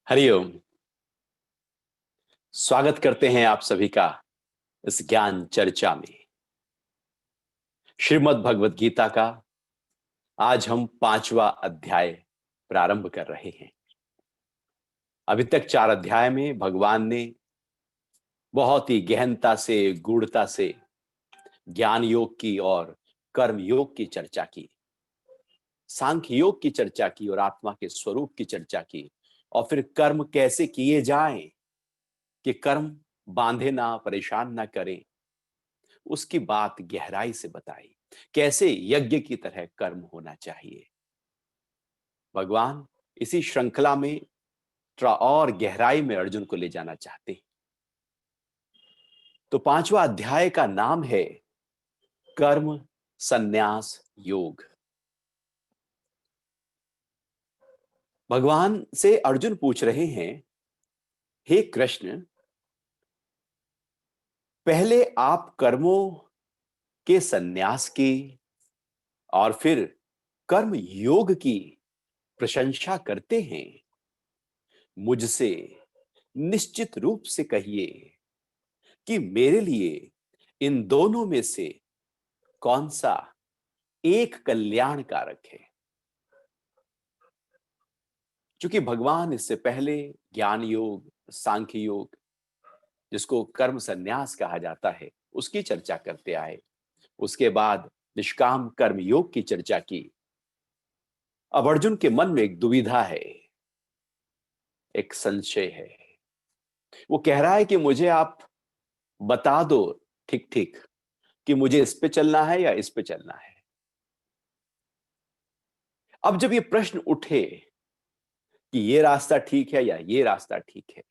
हरिओम। स्वागत करते हैं आप सभी का इस ज्ञान चर्चा में। श्रीमद् भगवत गीता का आज हम 5वां अध्याय प्रारंभ कर रहे हैं। अभी तक 4 अध्याय में भगवान ने बहुत ही गहनता से, गूढ़ता से ज्ञान योग की और कर्म योग की चर्चा की, सांख्य योग की चर्चा की और आत्मा के स्वरूप की चर्चा की, और फिर कर्म कैसे किए जाएं कि कर्म बांधे ना, परेशान ना करें, उसकी बात गहराई से बताई। कैसे यज्ञ की तरह कर्म होना चाहिए। भगवान इसी श्रृंखला में थोड़ा और गहराई में अर्जुन को ले जाना चाहते हैं। तो 5वां अध्याय का नाम है कर्म संन्यास योग। भगवान से अर्जुन पूछ रहे हैं, हे कृष्ण, पहले आप कर्मों के संन्यास की और फिर कर्म योग की प्रशंसा करते हैं। मुझसे निश्चित रूप से कहिए कि मेरे लिए इन दोनों में से कौन सा एक कल्याणकारक है। क्योंकि भगवान इससे पहले ज्ञान योग, सांख्य योग, जिसको कर्म संन्यास कहा जाता है, उसकी चर्चा करते आए। उसके बाद निष्काम कर्म योग की चर्चा की। अब अर्जुन के मन में एक दुविधा है, एक संशय है। वो कह रहा है कि मुझे आप बता दो ठीक ठीक कि मुझे इस पे चलना है या इस पे चलना है। अब जब ये प्रश्न उठे कि ये रास्ता ठीक है या ये रास्ता ठीक है,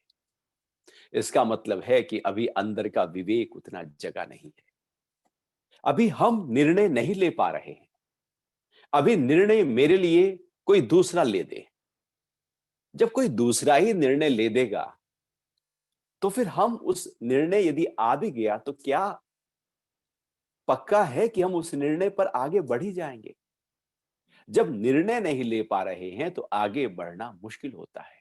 इसका मतलब है कि अभी अंदर का विवेक उतना जगा नहीं है। अभी हम निर्णय नहीं ले पा रहे हैं। अभी निर्णय मेरे लिए कोई दूसरा ले दे। जब कोई दूसरा ही निर्णय ले देगा तो फिर हम उस निर्णय यदि आ भी गया तो क्या पक्का है कि हम उस निर्णय पर आगे बढ़ ही जाएंगे। जब निर्णय नहीं ले पा रहे हैं तो आगे बढ़ना मुश्किल होता है।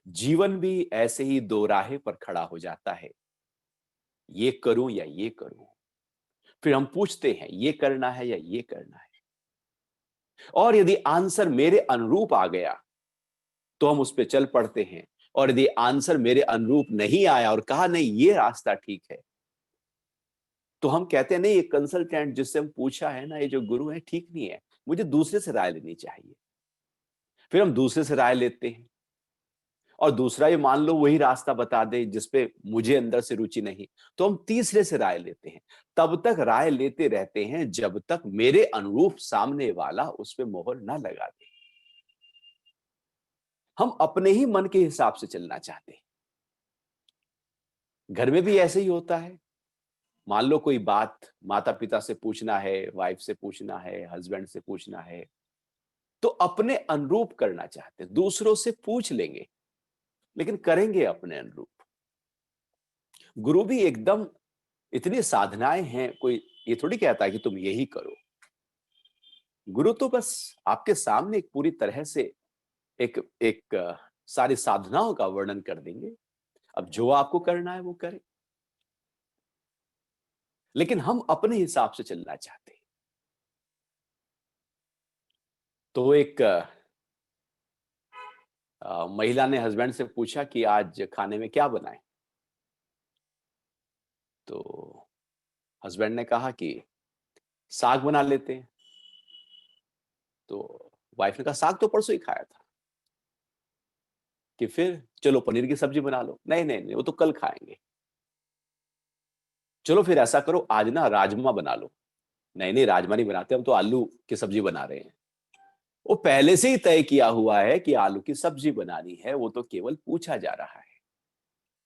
जीवन भी ऐसे ही दो राहे पर खड़ा हो जाता है, ये करूं या ये करूं। फिर हम पूछते हैं ये करना है या ये करना है, और यदि आंसर मेरे अनुरूप आ गया तो हम उस पर चल पड़ते हैं, और यदि आंसर मेरे अनुरूप नहीं आया और कहा नहीं ये रास्ता ठीक है, तो हम कहते हैं नहीं, ये कंसल्टेंट जिससे हम पूछा है ना, ये जो गुरु है ठीक नहीं है, मुझे दूसरे से राय लेनी चाहिए। फिर हम दूसरे से राय लेते हैं, और दूसरा ये मान लो वही रास्ता बता दे जिसपे मुझे अंदर से रुचि नहीं, तो हम तीसरे से राय लेते हैं। तब तक राय लेते रहते हैं जब तक मेरे अनुरूप सामने वाला उस पे मोहर ना लगा दे। हम अपने ही मन के हिसाब से चलना चाहते हैं। घर में भी ऐसे ही होता है। मान लो कोई बात माता पिता से पूछना है, वाइफ से पूछना है, हस्बैंड से पूछना है, तो अपने अनुरूप करना चाहते हैं। दूसरों से पूछ लेंगे लेकिन करेंगे अपने अनुरूप। गुरु भी एकदम इतनी साधनाएं हैं, कोई ये थोड़ी कहता है कि तुम यही करो। गुरु तो बस आपके सामने एक पूरी तरह से एक एक सारी साधनाओं का वर्णन कर देंगे। अब जो आपको करना है वो करें, लेकिन हम अपने हिसाब से चलना चाहते हैं। तो एक महिला ने हस्बैंड से पूछा कि आज खाने में क्या बनाएं। तो हस्बैंड ने कहा कि साग बना लेते हैं। तो वाइफ ने कहा साग तो परसों ही खाया था। कि फिर चलो पनीर की सब्जी बना लो। नहीं नहीं नहीं, वो तो कल खाएंगे। चलो फिर ऐसा करो आज ना राजमा बना लो। नहीं नहीं, राजमा नहीं बनाते, हम तो आलू की सब्जी बना रहे हैं। वो पहले से ही तय किया हुआ है कि आलू की सब्जी बनानी है, वो तो केवल पूछा जा रहा है।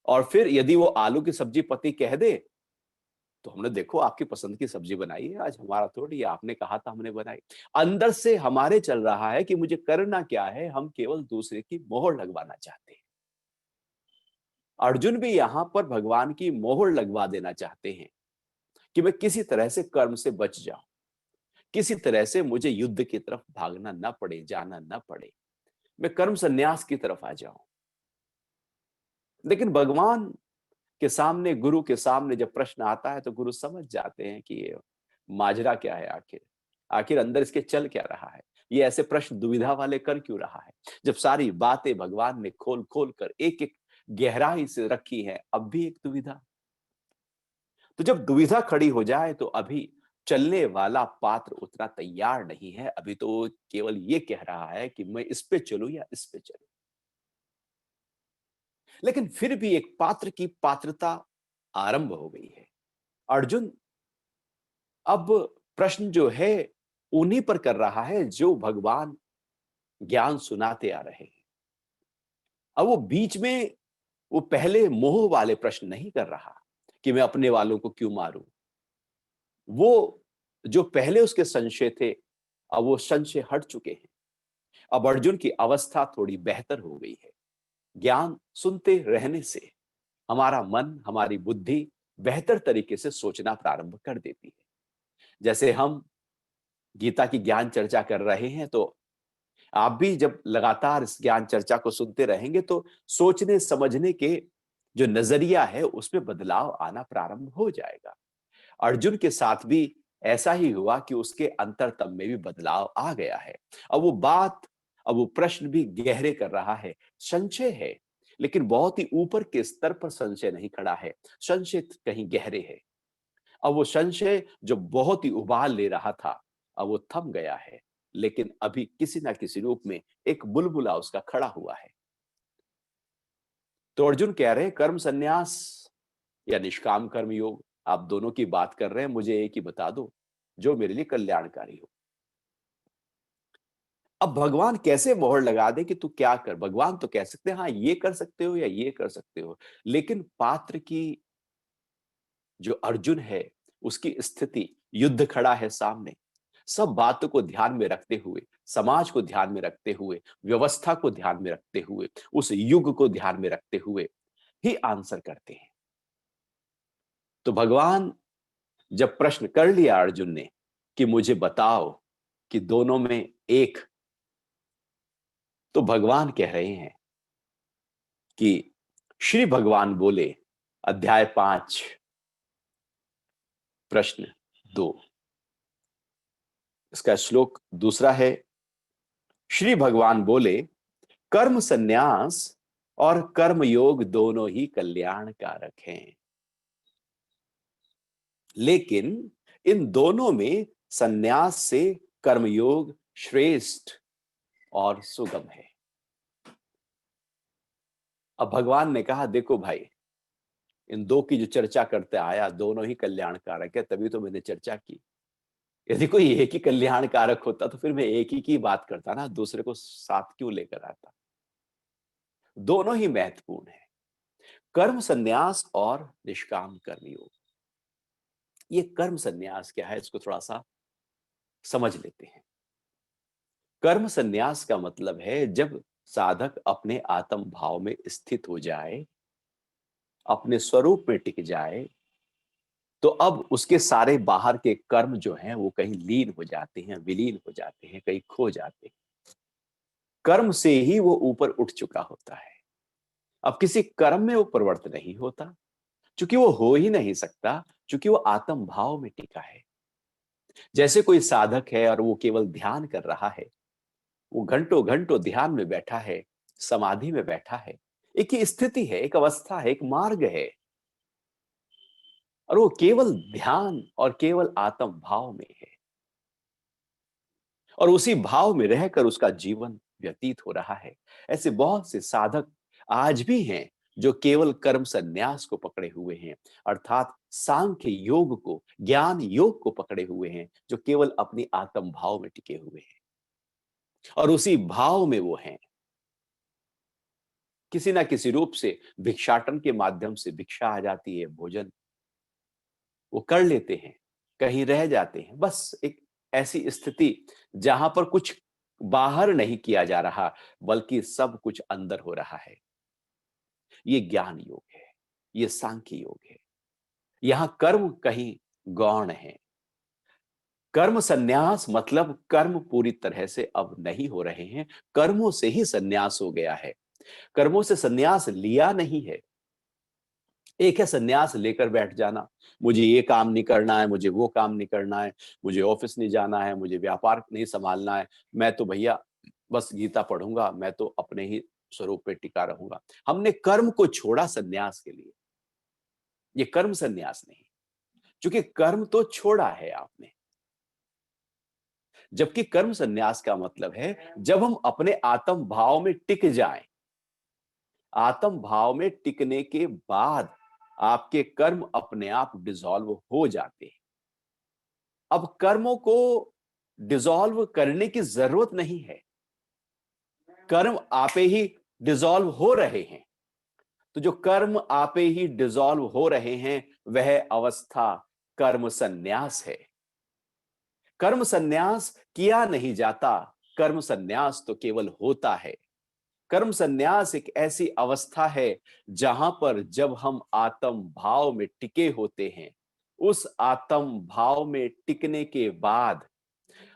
और फिर यदि वो आलू की सब्जी पति कह दे तो हमने देखो आपकी पसंद की सब्जी बनाई है, आज हमारा थोड़ी, आपने कहा था हमने बनाई। अंदर से हमारे चल रहा है कि मुझे करना क्या है, हम केवल दूसरे की मोहर लगवाना चाहते हैं। अर्जुन भी यहां पर भगवान की मोहर लगवा देना चाहते हैं कि मैं किसी तरह से कर्म से बच जाऊं, किसी तरह से मुझे युद्ध की तरफ भागना ना पड़े, जाना ना पड़े। मैं कर्म संन्यास की तरफ आ जाऊं। लेकिन भगवान के सामने, गुरु के सामने जब प्रश्न आता है तो गुरु समझ जाते हैं कि ये माजरा क्या है, आखिर आखिर अंदर इसके चल क्या रहा है, ये ऐसे प्रश्न दुविधा वाले कर क्यों रहा है। जब सारी बातें भगवान ने खोल खोल कर एक एक गहराई से रखी है, अब भी एक दुविधा। तो जब दुविधा खड़ी हो जाए तो अभी चलने वाला पात्र उतना तैयार नहीं है, अभी तो वो केवल ये कह रहा है कि मैं इस पे चलूं या इस पे चलूं। लेकिन फिर भी एक पात्र की पात्रता आरंभ हो गई है। अर्जुन अब प्रश्न जो है उन्हीं पर कर रहा है जो भगवान ज्ञान सुनाते आ रहे हैं। अब वो बीच में वो पहले मोह वाले प्रश्न नहीं कर रहा कि मैं अपने वालों को क्यों मारूं। वो जो पहले उसके संशय थे, अब वो संशय हट चुके हैं। अब अर्जुन की अवस्था थोड़ी बेहतर हो गई है। ज्ञान सुनते रहने से हमारा मन, हमारी बुद्धि बेहतर तरीके से सोचना प्रारंभ कर देती है। जैसे हम गीता की ज्ञान चर्चा कर रहे हैं, तो आप भी जब लगातार इस ज्ञान चर्चा को सुनते रहेंगे तो सोचने समझने के जो नजरिया है उसमें बदलाव आना प्रारंभ हो जाएगा। अर्जुन के साथ भी ऐसा ही हुआ कि उसके अंतरतम में भी बदलाव आ गया है। अब वो बात, अब वो प्रश्न भी गहरे कर रहा है। संशय है, लेकिन बहुत ही ऊपर के स्तर पर संशय नहीं खड़ा है, संशय कहीं गहरे है। अब वो संशय जो बहुत ही उबाल ले रहा था, अब वो थम गया है। लेकिन अभी किसी ना किसी रूप में एक बुलबुला उसका खड़ा हुआ है। तो अर्जुन कह रहे हैं कर्म संन्यास या निष्काम कर्म योग, आप दोनों की बात कर रहे हैं, मुझे एक ही बता दो जो मेरे लिए कल्याणकारी हो। अब भगवान कैसे मोहर लगा दे कि तू क्या कर। भगवान तो कह सकते हैं हाँ ये कर सकते हो या ये कर सकते हो, लेकिन पात्र की जो अर्जुन है उसकी स्थिति, युद्ध खड़ा है सामने। सब बातों को ध्यान में रखते हुए, समाज को ध्यान में रखते हुए, व्यवस्था को ध्यान में रखते हुए, उस युग को ध्यान में रखते हुए ही आंसर करते हैं। तो भगवान जब प्रश्न कर लिया अर्जुन ने कि मुझे बताओ कि दोनों में एक, तो भगवान कह रहे हैं कि श्री भगवान बोले, अध्याय 5 प्रश्न 2, इसका श्लोक दूसरा है। श्री भगवान बोले, कर्म संन्यास और कर्म योग दोनों ही कल्याणकारक हैं, लेकिन इन दोनों में संन्यास से कर्मयोग श्रेष्ठ और सुगम है। अब भगवान ने कहा देखो भाई, इन दो की जो चर्चा करते आया दोनों ही कल्याणकारक है, तभी तो मैंने चर्चा की। यदि कोई एक ही कल्याणकारक होता तो फिर मैं एक ही की बात करता ना, दूसरे को साथ क्यों लेकर आता। दोनों ही महत्वपूर्ण है, कर्म संन्यास और निष्काम कर्मयोग। ये कर्म संन्यास क्या है, इसको थोड़ा सा समझ लेते हैं। कर्म संन्यास का मतलब है जब साधक अपने आत्म भाव में स्थित हो जाए, अपने स्वरूप में टिक जाए, तो अब उसके सारे बाहर के कर्म जो हैं वो कहीं लीन हो जाते हैं, विलीन हो जाते हैं, कहीं खो जाते हैं। कर्म से ही वो ऊपर उठ चुका होता है। अब किसी कर्म में वो प्रवृत्त नहीं होता, क्योंकि वो हो ही नहीं सकता, क्योंकि वो आत्म भाव में टिका है। जैसे कोई साधक है और वो केवल ध्यान कर रहा है, वो घंटों घंटों ध्यान में बैठा है, समाधि में बैठा है, एक ही स्थिति है, एक अवस्था है, एक मार्ग है, और वो केवल ध्यान और केवल आत्म भाव में है, और उसी भाव में रहकर उसका जीवन व्यतीत हो रहा है। ऐसे बहुत से साधक आज भी हैं जो केवल कर्म संन्यास को पकड़े हुए हैं, अर्थात सांख्य योग को, ज्ञान योग को पकड़े हुए हैं, जो केवल अपनी आत्म भाव में टिके हुए हैं और उसी भाव में वो हैं। किसी ना किसी रूप से भिक्षाटन के माध्यम से भिक्षा आ जाती है, भोजन वो कर लेते हैं, कहीं रह जाते हैं, बस एक ऐसी स्थिति जहां पर कुछ बाहर नहीं किया जा रहा, बल्कि सब कुछ अंदर हो रहा है। ये ज्ञान योग है, ये सांख्य योग है। यहां कर्म कहीं गौण है, कर्म संन्यास मतलब कर्म पूरी तरह से अब नहीं हो रहे हैं, कर्मों से ही संन्यास हो गया है। कर्मों से संन्यास लिया नहीं है। एक है संन्यास लेकर बैठ जाना, मुझे ये काम नहीं करना है, मुझे वो काम नहीं करना है, मुझे ऑफिस नहीं जाना है, मुझे व्यापार नहीं संभालना है, मैं तो भैया बस गीता पढ़ूंगा, मैं तो अपने ही स्वरूप पे टिका रहूंगा। हमने कर्म को छोड़ा संन्यास के लिए। ये कर्म संन्यास नहीं, क्योंकि कर्म तो छोड़ा है आपने। जबकि कर्म संन्यास का मतलब है जब हम अपने आत्म भाव में टिक जाएं। आत्म भाव में टिकने के बाद आपके कर्म अपने आप डिसॉल्व हो जाते हैं। अब कर्मों को डिसॉल्व करने की जरूरत नहीं है, कर्म आपे ही डिसॉल्व हो रहे हैं। तो जो कर्म आपे ही डिसॉल्व हो रहे हैं वह अवस्था कर्म संन्यास है। कर्म संन्यास किया नहीं जाता, कर्म संन्यास तो केवल होता है। कर्म संन्यास एक ऐसी अवस्था है जहां पर जब हम आत्म भाव में टिके होते हैं, उस आत्म भाव में टिकने के बाद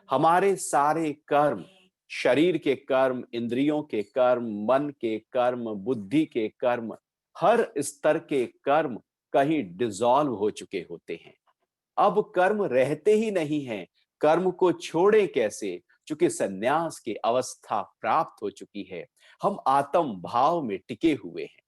हमारे सारे कर्म, शरीर के कर्म, इंद्रियों के कर्म, मन के कर्म, बुद्धि के कर्म, हर स्तर के कर्म कहीं डिसॉल्व हो चुके होते हैं। अब कर्म रहते ही नहीं हैं। कर्म को छोड़े कैसे? चूंकि संन्यास की अवस्था प्राप्त हो चुकी है, हम आत्म भाव में टिके हुए हैं।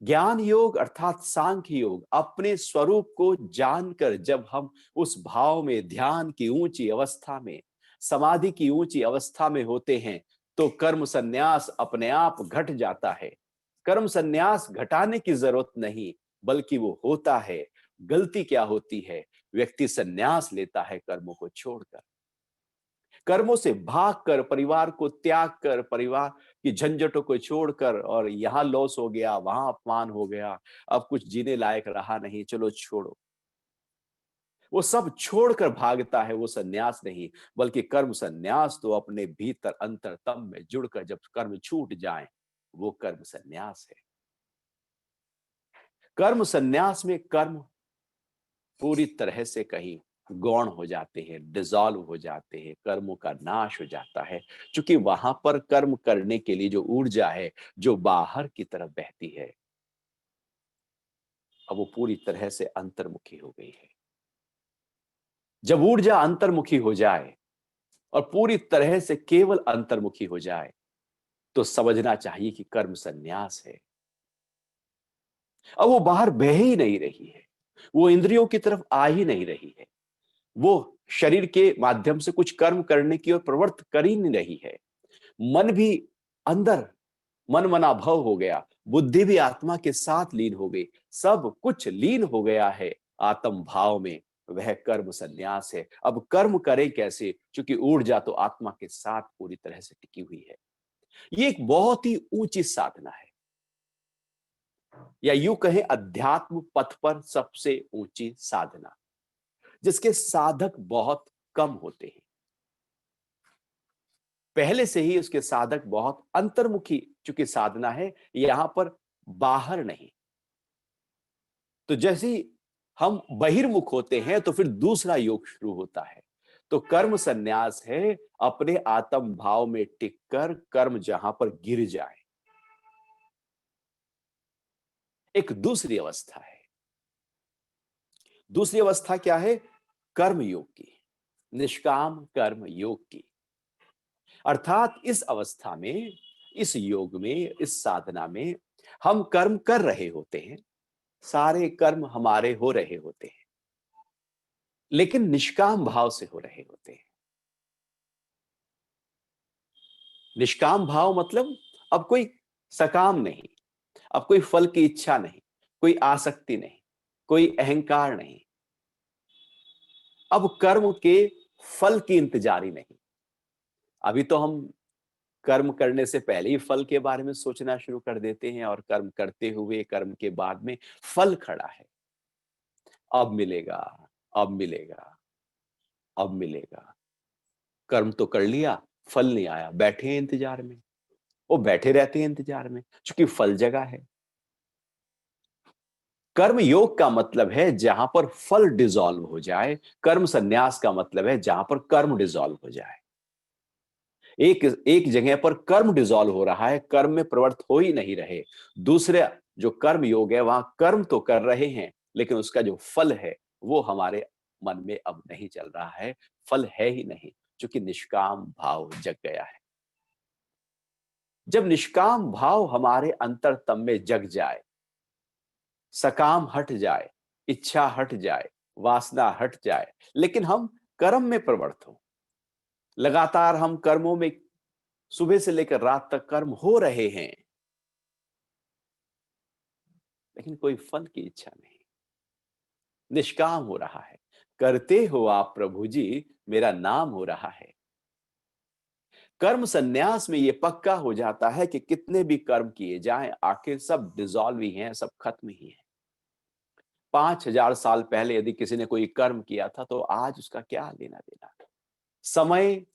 ज्ञान योग अर्थात सांख्य योग अपने स्वरूप को जानकर जब हम उस भाव में, ध्यान की ऊंची अवस्था में, समाधि की ऊंची अवस्था में होते हैं, तो कर्म संन्यास अपने आप घट जाता है। कर्म संन्यास घटाने की जरूरत नहीं, बल्कि वो होता है। गलती क्या होती है? व्यक्ति संन्यास लेता है कर्मों को छोड़कर, कर्मों से भागकर, परिवार को त्याग कर, परिवार की झंझटों को छोड़कर, और यहां लॉस हो गया, वहां अपमान हो गया, अब कुछ जीने लायक रहा नहीं, चलो छोड़ो। वो सब छोड़कर भागता है, वो सन्यास नहीं, बल्कि कर्म सन्यास तो अपने भीतर अंतरतम में जुड़कर जब कर्म छूट जाए, वो कर्म सन्यास है। कर्म सन्यास में कर्म पूरी तरह से कहीं गौण हो जाते हैं, डिसॉल्व हो जाते हैं, कर्मों का नाश हो जाता है। क्योंकि वहां पर कर्म करने के लिए जो ऊर्जा है, जो बाहर की तरफ बहती है, अब वो पूरी तरह से अंतर्मुखी हो गई है। जब ऊर्जा अंतर्मुखी हो जाए और पूरी तरह से केवल अंतर्मुखी हो जाए, तो समझना चाहिए कि कर्म संन्यास है। अब वो बाहर बह ही नहीं रही है, वो इंद्रियों की तरफ आ ही नहीं रही है, वो शरीर के माध्यम से कुछ कर्म करने की ओर प्रवृत्त कर ही नहीं रही है। मन भी अंदर मन मना भव हो गया, बुद्धि भी आत्मा के साथ लीन हो गई, सब कुछ लीन हो गया है आत्म भाव में। वह कर्म संन्यास है। अब कर्म करें कैसे? क्योंकि ऊर्जा तो आत्मा के साथ पूरी तरह से टिकी हुई है। ये एक बहुत ही ऊंची साधना है, या यूं कहें अध्यात्म पथ पर सबसे ऊंची साधना, जिसके साधक बहुत कम होते हैं। पहले से ही उसके साधक बहुत अंतर्मुखी चूंकि साधना है, यहां पर बाहर नहीं। तो जैसे ही हम बहिर्मुख होते हैं तो फिर दूसरा योग शुरू होता है। तो कर्म संन्यास है अपने आत्म भाव में टिककर कर्म जहां पर गिर जाए। एक दूसरी अवस्था है। दूसरी अवस्था क्या है? कर्म योग की, निष्काम कर्म योग की। अर्थात इस अवस्था में, इस योग में, इस साधना में हम कर्म कर रहे होते हैं, सारे कर्म हमारे हो रहे होते हैं, लेकिन निष्काम भाव से हो रहे होते हैं। निष्काम भाव मतलब अब कोई सकाम नहीं, अब कोई फल की इच्छा नहीं, कोई आसक्ति नहीं, कोई अहंकार नहीं, अब कर्म के फल की इंतजारी नहीं। अभी तो हम कर्म करने से पहले ही फल के बारे में सोचना शुरू कर देते हैं, और कर्म करते हुए कर्म के बाद में फल खड़ा है। अब मिलेगा, अब मिलेगा, अब मिलेगा। कर्म तो कर लिया, फल नहीं आया, बैठे हैं इंतजार में। वो बैठे रहते हैं इंतजार में, क्योंकि फल जगह है। कर्म योग का मतलब है जहां पर फल डिसॉल्व हो जाए, कर्म संन्यास का मतलब है जहां पर कर्म डिसॉल्व हो जाए। एक एक जगह पर कर्म डिसॉल्व हो रहा है, कर्म में प्रवृत्त हो ही नहीं रहे। दूसरे जो कर्म योग है वहां कर्म तो कर रहे हैं, लेकिन उसका जो फल है वो हमारे मन में अब नहीं चल रहा है, फल है ही नहीं, क्योंकि निष्काम भाव जग गया है। जब निष्काम भाव हमारे अंतरतम में जग जाए, सकाम हट जाए, इच्छा हट जाए, वासना हट जाए, लेकिन हम कर्म में प्रवृत्त हो, लगातार हम कर्मों में सुबह से लेकर रात तक कर्म हो रहे हैं, लेकिन कोई फल की इच्छा नहीं, निष्काम हो रहा है। करते हो आप प्रभु जी, मेरा नाम हो रहा है। कर्म संन्यास में यह पक्का हो जाता है कि कितने भी कर्म किए जाएं, आखिर सब डिसॉल्व ही हैं, सब खत्म ही हैं। 5,000 साल पहले यदि किसी ने कोई कर्म किया था तो आज उसका क्या लेना देना था। समय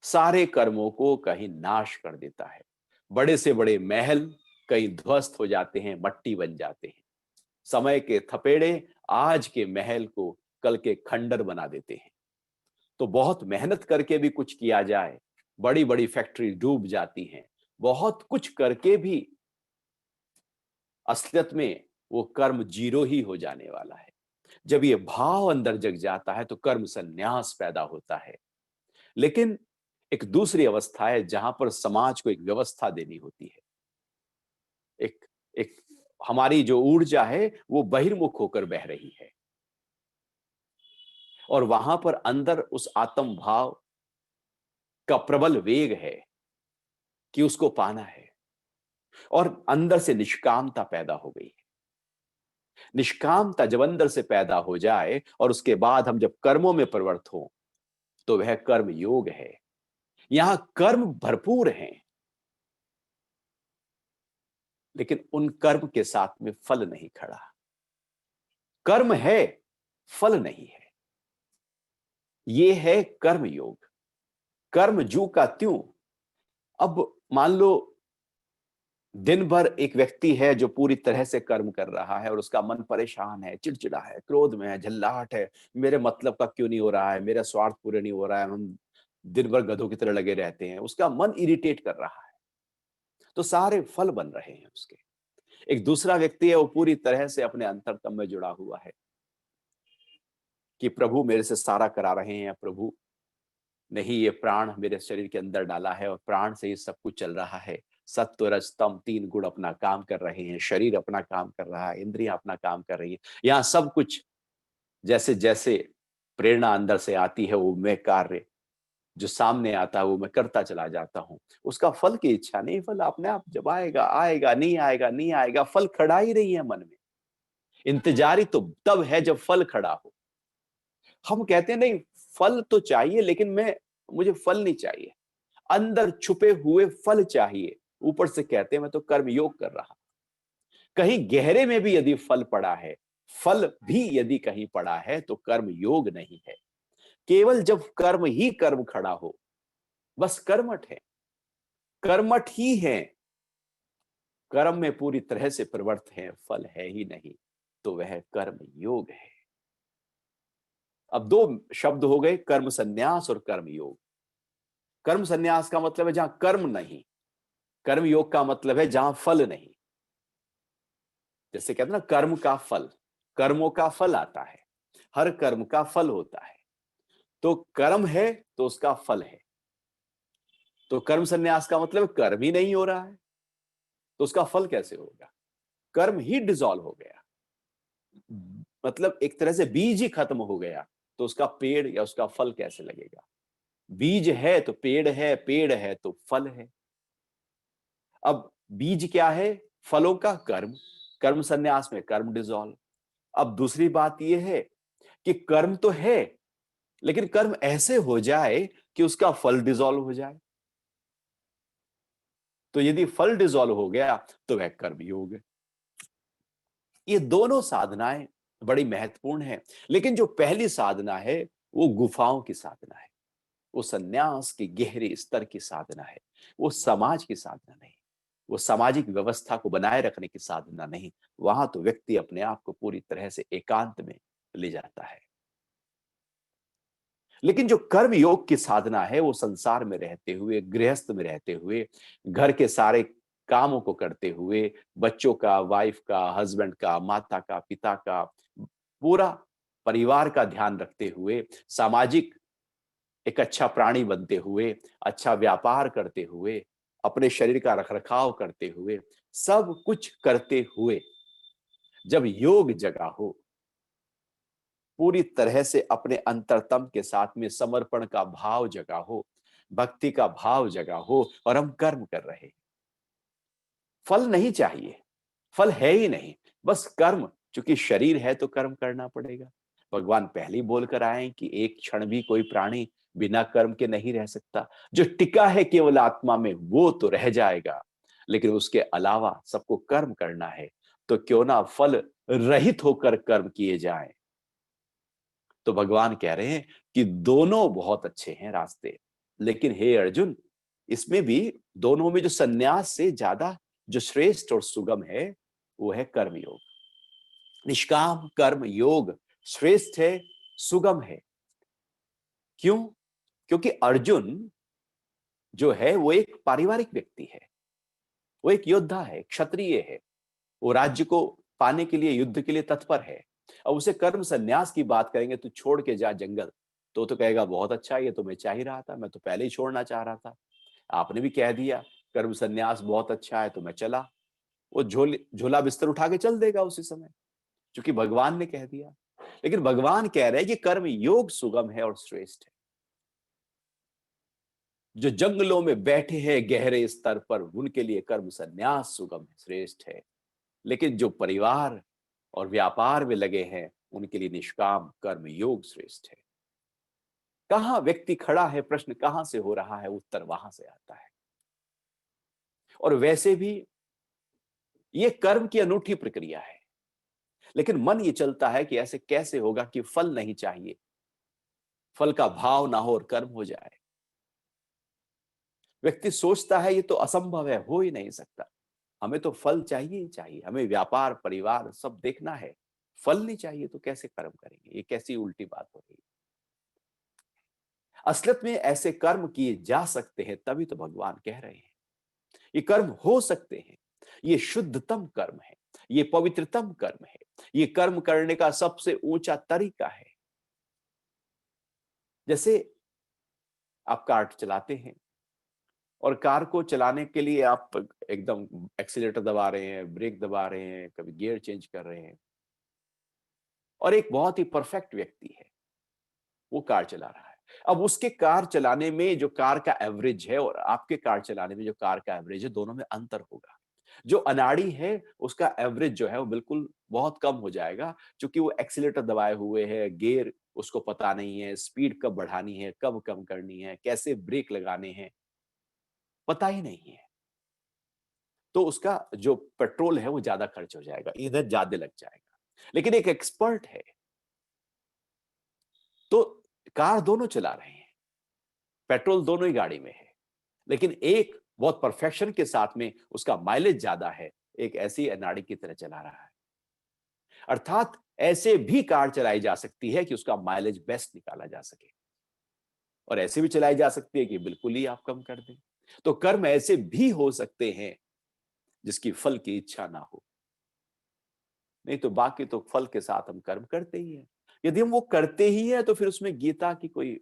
सारे कर्मों को कहीं नाश कर देता है। बड़े से बड़े महल कहीं ध्वस्त हो जाते हैं, मट्टी बन जाते हैं। समय के थपेड़े आज के महल को कल के खंडर बना देते हैं। तो बहुत मेहनत करके भी कुछ किया जाए, बड़ी बड़ी फैक्ट्री डूब जाती हैं। बहुत कुछ करके भी असलियत में वो कर्म जीरो ही हो जाने वाला है। जब ये भाव अंदर जग जाता है तो कर्म संन्यास पैदा होता है। लेकिन एक दूसरी अवस्था है जहां पर समाज को एक व्यवस्था देनी होती है। एक एक हमारी जो ऊर्जा है वो बहिर्मुख होकर बह रही है, और वहां पर अंदर उस आत्म भाव का प्रबल वेग है कि उसको पाना है, और अंदर से निष्कामता पैदा हो गई है। निष्कामता जब अंदर से पैदा हो जाए और उसके बाद हम जब कर्मों में प्रवृत्त हो, तो वह कर्म योग है। यहां कर्म भरपूर हैं, लेकिन उन कर्म के साथ में फल नहीं खड़ा। कर्म है, फल नहीं है। ये है कर्म योग। कर्म जू का त्यों। अब मान लो दिन भर एक व्यक्ति है जो पूरी तरह से कर्म कर रहा है और उसका मन परेशान है, चिड़चिड़ा है, क्रोध में है, झल्लाहट है, मेरे मतलब का क्यों नहीं हो रहा है, मेरा स्वार्थ पूरे नहीं हो रहा है, हम दिन भर गधों की तरह लगे रहते हैं, उसका मन इरिटेट कर रहा है, तो सारे फल बन रहे हैं उसके। एक दूसरा व्यक्ति है, वो पूरी तरह से अपने अंतरतम में जुड़ा हुआ है कि प्रभु मेरे से सारा करा रहे हैं, प्रभु ने ही ये प्राण मेरे शरीर के अंदर डाला है और प्राण से ही सब कुछ चल रहा है। सत्व रज तम तीन गुण अपना काम कर रहे हैं, शरीर अपना काम कर रहा है, इंद्रियां अपना काम कर रही है। यहाँ सब कुछ जैसे जैसे प्रेरणा अंदर से आती है, वो मैं कार्य जो सामने आता है वो मैं करता चला जाता हूँ। उसका फल की इच्छा नहीं, फल अपने आप जब आएगा आएगा, नहीं आएगा नहीं आएगा, फल खड़ा ही नहीं है मन में। इंतजारी तो तब है जब फल खड़ा हो। हम कहते हैं नहीं, फल तो चाहिए, लेकिन मुझे फल नहीं चाहिए, अंदर छुपे हुए फल चाहिए। ऊपर से कहते हैं मैं तो कर्म योग कर रहा। कहीं गहरे में भी यदि फल पड़ा है, फल भी यदि कहीं पड़ा है, तो कर्म योग नहीं है। केवल जब कर्म ही कर्म खड़ा हो, बस कर्मठ है, कर्मठ ही है, कर्म में पूरी तरह से प्रवृत्त है, फल है ही नहीं, तो वह कर्म योग है। अब दो शब्द हो गए, कर्म संन्यास और कर्म योग। कर्म संन्यास का मतलब है जहां कर्म नहीं, कर्म योग का मतलब है जहां फल नहीं। जैसे कहते हैं ना, कर्म का फल, कर्मों का फल आता है, हर कर्म का फल होता है। तो कर्म है तो उसका फल है। तो कर्म संन्यास का मतलब कर्म ही नहीं हो रहा है, तो उसका फल कैसे होगा? कर्म ही डिसॉल्व हो गया, मतलब एक तरह से बीज ही खत्म हो गया, तो उसका पेड़ या उसका फल कैसे लगेगा? बीज है तो पेड़ है, पेड़ है तो फल है। अब बीज क्या है? फलों का कर्म, कर्म संन्यास में कर्म डिसॉल्व। अब दूसरी बात यह है कि कर्म तो है, लेकिन कर्म ऐसे हो जाए कि उसका फल डिसॉल्व हो जाए। तो यदि फल डिसॉल्व हो गया तो वह कर्म योग है। ये दोनों साधनाएं बड़ी महत्वपूर्ण है, लेकिन जो पहली साधना है वो गुफाओं की साधना है, वो सन्यास की गहरे स्तर की साधना है, वो समाज की साधना नहीं। वो सामाजिक व्यवस्था को बनाए रखने की साधना नहीं, वहां तो व्यक्ति अपने आप को पूरी तरह से एकांत में ले जाता है। लेकिन जो कर्म योग की साधना है वो संसार में रहते हुए, गृहस्थ में रहते हुए, घर के सारे कामों को करते हुए, बच्चों का, वाइफ का, हस्बैंड का, माता का, पिता का, पूरा परिवार का ध्यान रखते हुए, सामाजिक एक अच्छा प्राणी बनते हुए, अच्छा व्यापार करते हुए, अपने शरीर का रखरखाव करते हुए, सब कुछ करते हुए जब योग जगा हो, पूरी तरह से अपने अंतरतम के साथ में समर्पण का भाव जगा हो, भक्ति का भाव जगा हो और हम कर्म कर रहे हैं। फल नहीं चाहिए, फल है ही नहीं, बस कर्म। चूंकि शरीर है तो कर्म करना पड़ेगा। भगवान पहले ही बोलकर आए हैं कि एक क्षण भी कोई प्राणी बिना कर्म के नहीं रह सकता। जो टिका है केवल आत्मा में वो तो रह जाएगा, लेकिन उसके अलावा सबको कर्म करना है। तो क्यों ना फल रहित होकर कर्म किए जाएं। तो भगवान कह रहे हैं कि दोनों बहुत अच्छे हैं रास्ते, लेकिन हे अर्जुन, इसमें भी दोनों में जो सन्यास से ज्यादा जो श्रेष्ठ और सुगम है वो है कर्म योग। निष्काम कर्म योग श्रेष्ठ है, सुगम है। क्यों? क्योंकि अर्जुन जो है वो एक पारिवारिक व्यक्ति है, वो एक योद्धा है, क्षत्रिय है। वो राज्य को पाने के लिए, युद्ध के लिए तत्पर है। अब उसे कर्म संन्यास की बात करेंगे, तू छोड़ के जा जंगल, तो कहेगा बहुत अच्छा, ये तो मैं चाह ही रहा था, मैं तो पहले ही छोड़ना चाह रहा था। आपने भी कह दिया कर्म संन्यास बहुत अच्छा है तो मैं चला। वो झोला बिस्तर उठा के चल देगा उसी समय, क्योंकि भगवान ने कह दिया। लेकिन भगवान कह रहे हैं कि कर्म योग सुगम है और श्रेष्ठ है। जो जंगलों में बैठे हैं गहरे स्तर पर, उनके लिए कर्म संन्यास सुगम है, श्रेष्ठ है। लेकिन जो परिवार और व्यापार में लगे हैं उनके लिए निष्काम कर्म योग श्रेष्ठ है। कहां व्यक्ति खड़ा है, प्रश्न कहां से हो रहा है, उत्तर वहां से आता है। और वैसे भी ये कर्म की अनूठी प्रक्रिया है, लेकिन मन ये चलता है कि ऐसे कैसे होगा कि फल नहीं चाहिए, फल का भाव ना हो और कर्म हो जाए। व्यक्ति सोचता है ये तो असंभव है, हो ही नहीं सकता। हमें तो फल चाहिए ही चाहिए, हमें व्यापार परिवार सब देखना है, फल नहीं चाहिए तो कैसे कर्म करेंगे? ये कैसी उल्टी बात हो रही है। असलियत में ऐसे कर्म किए जा सकते हैं, तभी तो भगवान कह रहे हैं ये कर्म हो सकते हैं। ये शुद्धतम कर्म है, ये पवित्रतम कर्म है, ये कर्म करने का सबसे ऊंचा तरीका है। जैसे आप कार चलाते हैं और कार को चलाने के लिए आप एकदम एक्सीलेटर दबा रहे हैं, ब्रेक दबा रहे हैं, कभी गियर चेंज कर रहे हैं, और एक बहुत ही परफेक्ट व्यक्ति है, वो कार चला रहा है। अब उसके कार चलाने में जो कार का एवरेज है और आपके कार चलाने में जो कार का एवरेज है, दोनों में अंतर होगा। जो अनाड़ी है उसका एवरेज जो है वो बिल्कुल बहुत कम हो जाएगा, क्योंकि वो एक्सीलेटर दबाए हुए है, गियर उसको पता नहीं है, स्पीड कब बढ़ानी है, कब कम करनी है, कैसे ब्रेक लगाने हैं, पता ही नहीं है। तो उसका जो पेट्रोल है वो ज्यादा खर्च हो जाएगा, ईंधन ज्यादा लग जाएगा। लेकिन एक एक्सपर्ट है तो कार दोनों चला रहे हैं, पेट्रोल दोनों ही गाड़ी में है, लेकिन एक बहुत परफेक्शन के साथ में उसका माइलेज ज्यादा है, एक ऐसी अनाड़ी की तरह चला रहा है। अर्थात ऐसे भी कार चलाई जा सकती है कि उसका माइलेज बेस्ट निकाला जा सके, और ऐसे भी चलाई जा सकती है कि बिल्कुल ही आप कम कर दें। तो कर्म ऐसे भी हो सकते हैं जिसकी फल की इच्छा ना हो, नहीं तो बाकी तो फल के साथ हम कर्म करते ही हैं। यदि हम वो करते ही हैं तो फिर उसमें गीता की कोई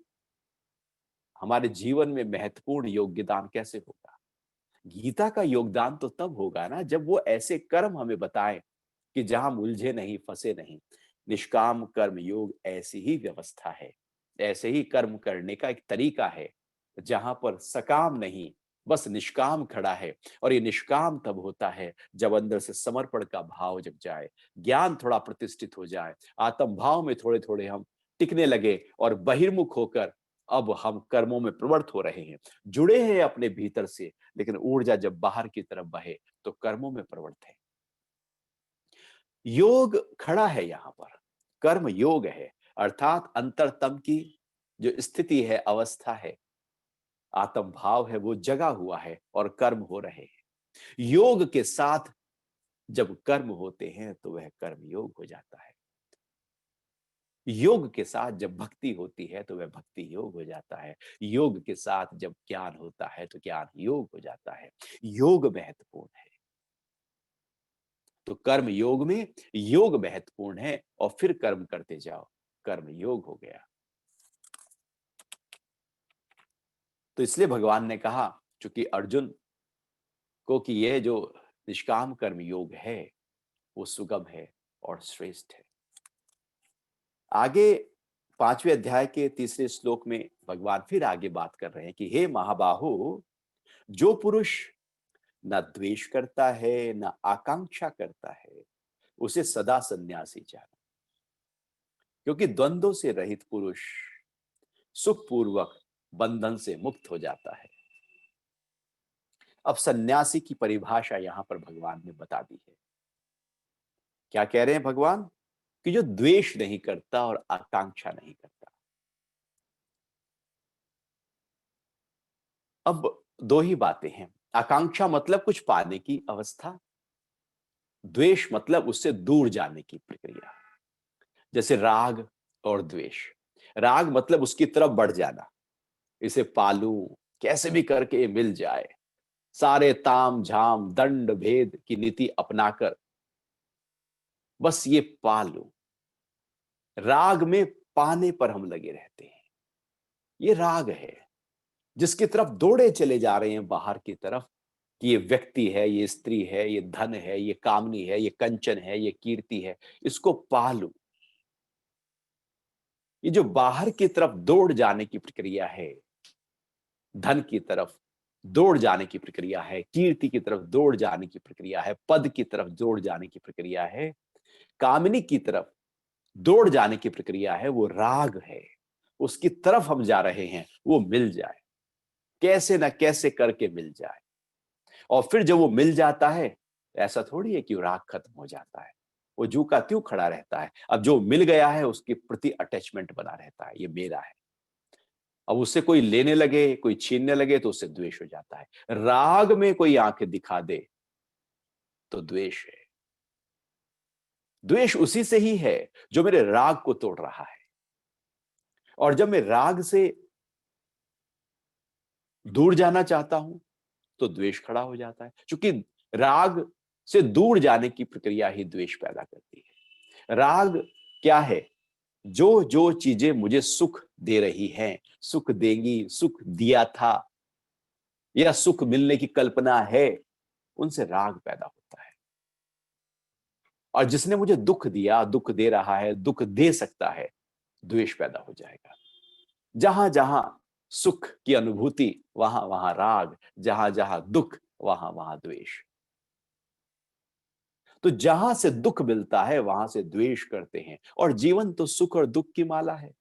हमारे जीवन में महत्वपूर्ण योगदान कैसे होगा? गीता का योगदान तो तब होगा ना जब वो ऐसे कर्म हमें बताएं कि जहां हम उलझे नहीं, फंसे नहीं। निष्काम कर्म योग ऐसी ही व्यवस्था है, ऐसे ही कर्म करने का एक तरीका है जहां पर सकाम नहीं, बस निष्काम खड़ा है। और ये निष्काम तब होता है जब अंदर से समर्पण का भाव जग जाए, ज्ञान थोड़ा प्रतिष्ठित हो जाए, आत्म भाव में थोड़े थोड़े हम टिकने लगे और बहिर्मुख होकर अब हम कर्मों में प्रवृत्त हो रहे हैं, जुड़े हैं अपने भीतर से, लेकिन ऊर्जा जब बाहर की तरफ बहे तो कर्मों में प्रवृत्त है। योग खड़ा है यहां पर, कर्म योग है, अर्थात अंतरतम की जो स्थिति है, अवस्था है, आत्म भाव है, वो जगा हुआ है और कर्म हो रहे हैं। योग के साथ जब कर्म होते हैं तो वह कर्म योग हो जाता है। योग के साथ जब भक्ति होती है तो वह भक्ति योग हो जाता है। योग के साथ जब ज्ञान होता है तो ज्ञान योग हो जाता है। योग महत्वपूर्ण है। तो कर्म योग में योग महत्वपूर्ण है और फिर कर्म करते जाओ, कर्म योग हो गया। तो इसलिए भगवान ने कहा, चूंकि अर्जुन को, कि यह जो निष्काम कर्म योग है वो सुगम है और श्रेष्ठ है। आगे 5वें अध्याय के 3 श्लोक में भगवान फिर आगे बात कर रहे हैं कि हे महाबाहो, जो पुरुष न द्वेष करता है न आकांक्षा करता है उसे सदा सन्यासी जाना, क्योंकि द्वंद्वों से रहित पुरुष सुखपूर्वक बंधन से मुक्त हो जाता है। अब सन्यासी की परिभाषा यहां पर भगवान ने बता दी है। क्या कह रहे हैं भगवान? कि जो द्वेष नहीं करता और आकांक्षा नहीं करता। अब दो ही बातें हैं। आकांक्षा मतलब कुछ पाने की अवस्था, द्वेष मतलब उससे दूर जाने की प्रक्रिया। जैसे राग और द्वेष। राग मतलब उसकी तरफ बढ़ जाना, इसे पालूं, कैसे भी करके ये मिल जाए, सारे ताम झाम दंड भेद की नीति अपनाकर बस ये पालूं। राग में पाने पर हम लगे रहते हैं, ये राग है जिसकी तरफ दौड़े चले जा रहे हैं बाहर की तरफ, कि ये व्यक्ति है, ये स्त्री है, ये धन है, ये कामनी है, ये कंचन है, ये कीर्ति है, इसको पालूं। ये जो बाहर की तरफ दौड़ जाने की प्रक्रिया है, धन की तरफ दौड़ जाने की प्रक्रिया है, कीर्ति की तरफ दौड़ जाने की प्रक्रिया है, पद की तरफ दौड़ जाने की प्रक्रिया है, कामनी की तरफ दौड़ जाने की प्रक्रिया है, वो राग है। उसकी तरफ हम जा रहे हैं, वो मिल जाए, कैसे ना कैसे करके मिल जाए। और फिर जब वो मिल जाता है, ऐसा थोड़ी है कि राग खत्म हो जाता है, वो जू का त्यों खड़ा रहता है। अब जो मिल गया है उसके प्रति अटैचमेंट बना रहता है, ये मेरा है। अब उससे कोई लेने लगे, कोई छीनने लगे तो उससे द्वेष हो जाता है। राग में कोई आंखें दिखा दे तो द्वेष है। द्वेष उसी से ही है जो मेरे राग को तोड़ रहा है। और जब मैं राग से दूर जाना चाहता हूं तो द्वेष खड़ा हो जाता है, क्योंकि राग से दूर जाने की प्रक्रिया ही द्वेष पैदा करती है। राग क्या है? जो जो चीजें मुझे सुख दे रही हैं, सुख देंगी, सुख दिया था या सुख मिलने की कल्पना है, उनसे राग पैदा होता है। और जिसने मुझे दुख दिया, दुख दे रहा है, दुख दे सकता है, द्वेष पैदा हो जाएगा। जहां जहां सुख की अनुभूति वहां वहां राग, जहां जहां दुख वहां वहां द्वेष। तो जहां से दुख मिलता है वहां से द्वेष करते हैं। और जीवन तो सुख और दुख की माला है।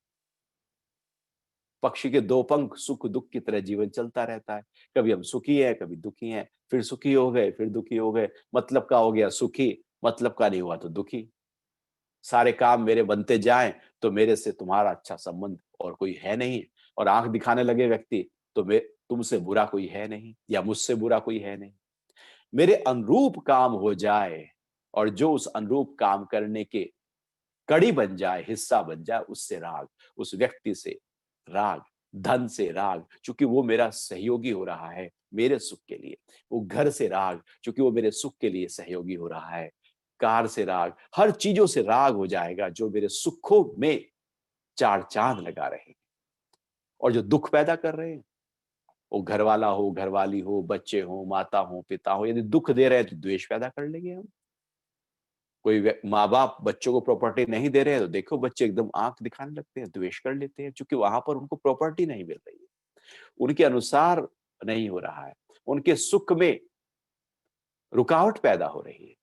पक्षी के दो पंख, सुख दुख की तरह जीवन चलता रहता है। कभी हम सुखी हैं, कभी दुखी हैं, फिर सुखी हो गए, फिर दुखी हो गए। मतलब का हो गया सुखी, मतलब का नहीं हुआ तो दुखी। सारे काम मेरे बनते जाएं तो मेरे से तुम्हारा अच्छा संबंध और कोई है नहीं, और आंख दिखाने लगे व्यक्ति तो मैं तुमसे बुरा कोई है नहीं या मुझसे बुरा कोई है नहीं। मेरे अनुरूप काम हो जाए और जो उस अनुरूप काम करने के कड़ी बन जाए, हिस्सा बन जाए, उससे राग, उस व्यक्ति से राग, धन से राग, चूंकि वो मेरा सहयोगी हो रहा है मेरे सुख के लिए। वो घर से राग, चूंकि वो मेरे सुख के लिए सहयोगी हो रहा है। कार से राग, हर चीजों से राग हो जाएगा जो मेरे सुखों में चार चांद लगा रहे हैं। और जो दुख पैदा कर रहे हैं, वो घर वाला हो, घरवाली हो, बच्चे हो, माता हो, पिता हो, यदि दुख दे रहे हैं तो द्वेष पैदा कर लेंगे हम। कोई माँ बाप बच्चों को प्रॉपर्टी नहीं दे रहे हैं तो देखो बच्चे एकदम आंख दिखाने लगते हैं, द्वेष कर लेते हैं, क्योंकि वहां पर उनको प्रॉपर्टी नहीं मिल रही है, उनके अनुसार नहीं हो रहा है, उनके सुख में रुकावट पैदा हो रही है।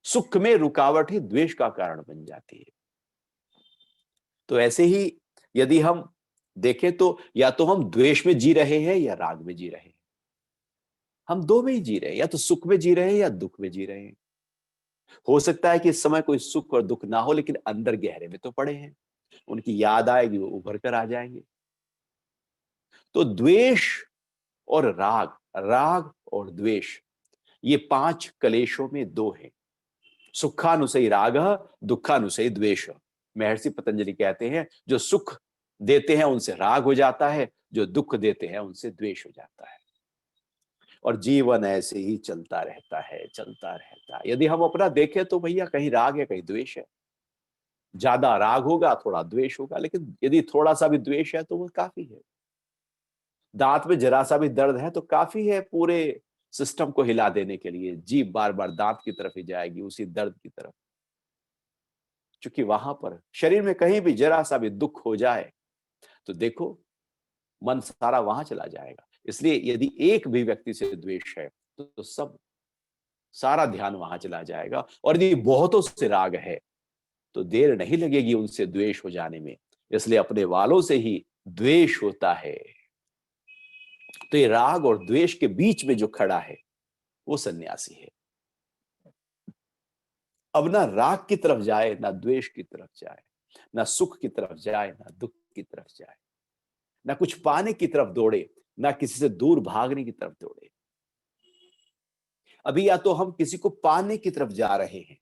सुख में रुकावट ही द्वेष का कारण बन जाती है। तो ऐसे ही यदि हम देखें तो या तो हम द्वेष में जी रहे हैं या राग में जी रहे हैं। हम दो में ही जी रहे हैं, या तो सुख में जी रहे हैं या दुख में जी रहे हैं। हो सकता है कि इस समय कोई सुख और दुख ना हो, लेकिन अंदर गहरे में तो पड़े हैं, उनकी याद आएगी, वो उभर कर आ जाएंगे। तो द्वेष और राग, राग और द्वेष, ये 5 कलेशों में 2 हैं। सुखानुसई राग, दुखानुसई द्वेष। महर्षि पतंजलि कहते हैं जो सुख देते हैं उनसे राग हो जाता है, जो दुख देते हैं उनसे द्वेष हो जाता है। और जीवन ऐसे ही चलता रहता है, चलता रहता है। यदि हम अपना देखें तो भैया कहीं राग है कहीं द्वेष है। ज्यादा राग होगा, थोड़ा द्वेष होगा, लेकिन यदि थोड़ा सा भी द्वेष है तो वो काफी है। दांत में जरा सा भी दर्द है तो काफी है पूरे सिस्टम को हिला देने के लिए। जीभ बार बार दांत की तरफ ही जाएगी, उसी दर्द की तरफ। क्योंकि वहां पर शरीर में कहीं भी जरा सा भी दुख हो जाए तो देखो मन सारा वहां चला जाएगा। इसलिए यदि एक भी व्यक्ति से द्वेष है तो सब सारा ध्यान वहां चला जाएगा। और यदि बहुतों से राग है तो देर नहीं लगेगी उनसे द्वेष हो जाने में। इसलिए अपने वालों से ही द्वेष होता है। तो ये राग और द्वेष के बीच में जो खड़ा है वो सन्यासी है। अब ना राग की तरफ जाए, ना द्वेष की तरफ जाए, ना सुख की तरफ जाए, ना दुख की तरफ जाए, ना कुछ पाने की तरफ दौड़े, ना किसी से दूर भागने की तरफ दौड़े। अभी या तो हम किसी को पाने की तरफ जा रहे हैं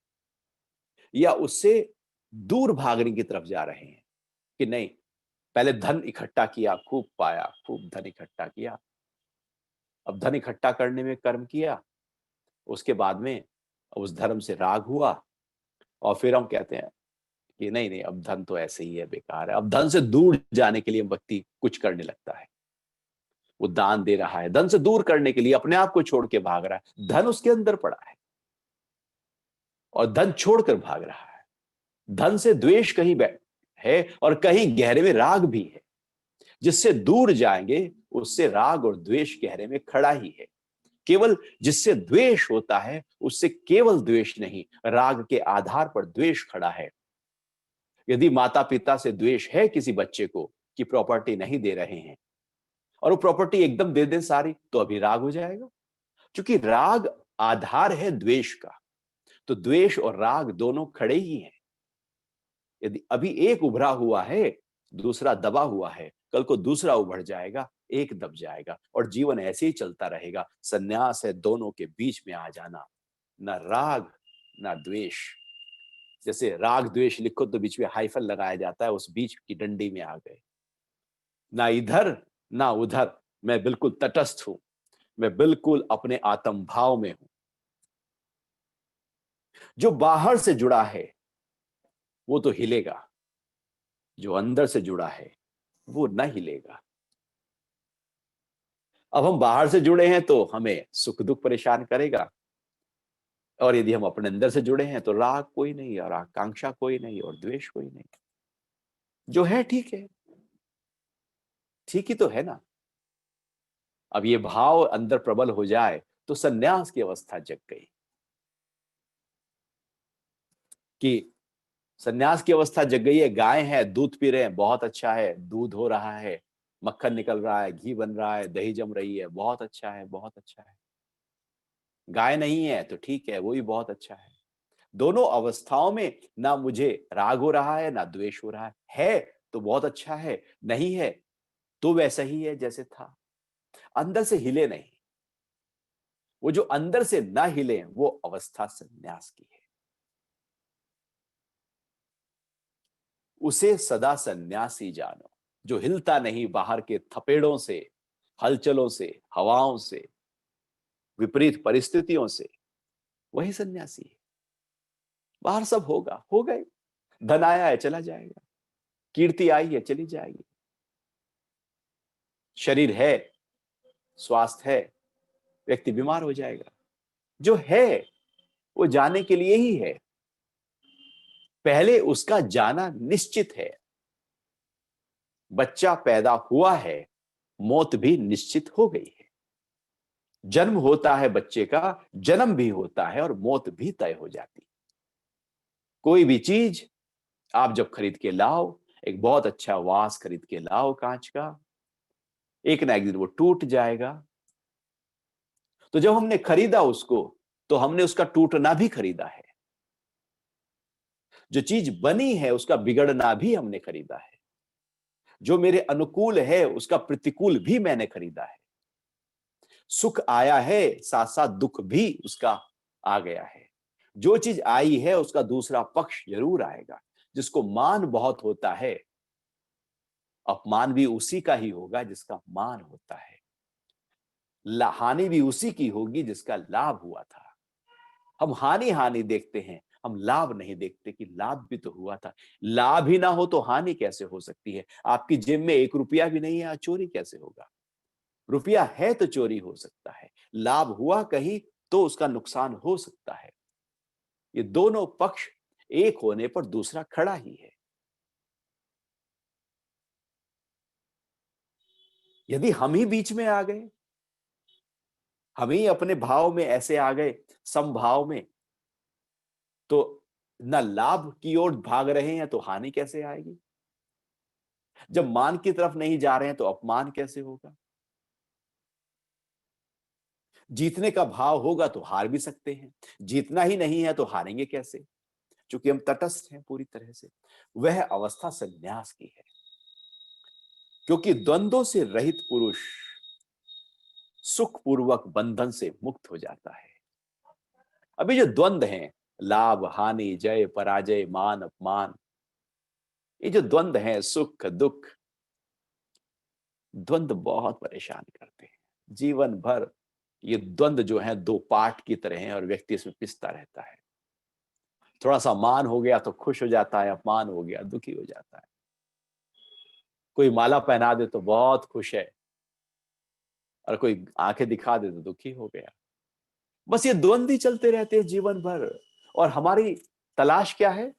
या उससे दूर भागने की तरफ जा रहे हैं कि नहीं, पहले धन इकट्ठा किया, खूब पाया, खूब धन इकट्ठा किया। अब धन इकट्ठा करने में कर्म किया, उसके बाद में उस धर्म से राग हुआ और फिर हम कहते हैं कि नहीं नहीं, अब धन तो ऐसे ही है, बेकार है। अब धन से दूर जाने के लिए व्यक्ति कुछ करने लगता है। वो दान दे रहा है, धन से दूर करने के लिए अपने आप को छोड़ के भाग रहा है। धन उसके अंदर पड़ा है और धन छोड़कर भाग रहा है। धन से द्वेष कहीं है और कहीं गहरे में राग भी है। जिससे दूर जाएंगे उससे राग और द्वेष गहरे में खड़ा ही है। केवल जिससे द्वेष होता है उससे केवल द्वेष नहीं, राग के आधार पर द्वेष खड़ा है। यदि माता पिता से द्वेष है किसी बच्चे को कि प्रॉपर्टी नहीं दे रहे हैं और वो प्रॉपर्टी एकदम दे दे सारी, तो अभी राग हो जाएगा। क्योंकि राग आधार है द्वेष का, तो द्वेष और राग दोनों खड़े ही हैं। यदि अभी एक उभरा हुआ है, दूसरा दबा हुआ है, कल को दूसरा उभर जाएगा, एक दब जाएगा और जीवन ऐसे ही चलता रहेगा। सन्यास है दोनों के बीच में आ जाना, ना राग ना द्वेष। जैसे राग द्वेष लिखो तो बीच में हाइफन लगाया जाता है, उस बीच की डंडी में आ गए। ना इधर ना उधर, मैं बिल्कुल तटस्थ हूं, मैं बिल्कुल अपने आत्म भाव में हूं। जो बाहर से जुड़ा है वो तो हिलेगा, जो अंदर से जुड़ा है वो न हिलेगा। अब हम बाहर से जुड़े हैं तो हमें सुख दुख परेशान करेगा, और यदि हम अपने अंदर से जुड़े हैं तो राग कोई नहीं और आकांक्षा कोई नहीं और द्वेष कोई नहीं। जो है ठीक है, ठीक ही तो है ना। अब ये भाव अंदर प्रबल हो जाए तो सन्यास की अवस्था जग गई। कि सन्यास की अवस्था जग गई है। गाय है, दूध पी रहे हैं, बहुत अच्छा है, दूध हो रहा है, मक्खन निकल रहा है, घी बन रहा है, दही जम रही है, बहुत अच्छा है, बहुत अच्छा है। गाय नहीं है तो ठीक है, वो भी बहुत अच्छा है। दोनों अवस्थाओं में ना मुझे राग हो रहा है ना द्वेष हो रहा है तो बहुत अच्छा है, नहीं है तो वैसा ही है जैसे था। अंदर से हिले नहीं। वो जो अंदर से ना हिले वो अवस्था सन्यास की है। उसे सदा सन्यासी जानो, जो हिलता नहीं बाहर के थपेड़ों से, हलचलों से, हवाओं से, विपरीत परिस्थितियों से, वही सन्यासी है। बाहर सब होगा, हो गए, धन आया है चला जाएगा, कीर्ति आई है चली जाएगी, शरीर है, स्वास्थ्य है, व्यक्ति बीमार हो जाएगा। जो है वो जाने के लिए ही है, पहले उसका जाना निश्चित है। बच्चा पैदा हुआ है, मौत भी निश्चित हो गई है। जन्म होता है बच्चे का, जन्म भी होता है और मौत भी तय हो जाती। कोई भी चीज आप जब खरीद के लाओ, एक बहुत अच्छा वास खरीद के लाओ कांच का, एक ना एक दिन वो टूट जाएगा। तो जब हमने खरीदा उसको तो हमने उसका टूटना भी खरीदा है। जो चीज बनी है उसका बिगड़ना भी हमने खरीदा है। जो मेरे अनुकूल है उसका प्रतिकूल भी मैंने खरीदा है। सुख आया है, साथ साथ दुख भी उसका आ गया है। जो चीज आई है उसका दूसरा पक्ष जरूर आएगा। जिसको मान बहुत होता है, अपमान भी उसी का ही होगा जिसका मान होता है। हानि भी उसी की होगी जिसका लाभ हुआ था। हम हानि हानि देखते हैं, हम लाभ नहीं देखते कि लाभ भी तो हुआ था। लाभ ही ना हो तो हानि कैसे हो सकती है? आपकी जेब में 1 रुपया भी नहीं है, चोरी कैसे होगा? रुपया है तो चोरी हो सकता है, लाभ हुआ कहीं तो उसका नुकसान हो सकता है। ये दोनों पक्ष एक होने पर दूसरा खड़ा ही है। यदि हम ही बीच में आ गए, हम ही अपने भाव में ऐसे आ गए, समभाव में, तो न लाभ की ओर भाग रहे हैं तो हानि कैसे आएगी? जब मान की तरफ नहीं जा रहे हैं तो अपमान कैसे होगा? जीतने का भाव होगा तो हार भी सकते हैं, जीतना ही नहीं है तो हारेंगे कैसे? चूंकि हम तटस्थ हैं पूरी तरह से। वह अवस्था संन्यास की है, क्योंकि द्वंद्वों से रहित पुरुष सुखपूर्वक बंधन से मुक्त हो जाता है। अभी जो द्वंद्व हैं, लाभ हानि, जय पराजय, मान अपमान, ये जो द्वंद्व हैं, सुख दुख, द्वंद्व बहुत परेशान करते हैं जीवन भर। ये द्वंद्व जो है दो पाठ की तरह हैं और व्यक्ति इसमें पिसता रहता है। थोड़ा सा मान हो गया तो खुश हो जाता है, अपमान हो गया दुखी हो जाता है। कोई माला पहना दे तो बहुत खुश है, और कोई आंखें दिखा दे तो दुखी हो गया। बस ये द्वंद्व ही चलते रहते हैं जीवन भर। और हमारी तलाश क्या है?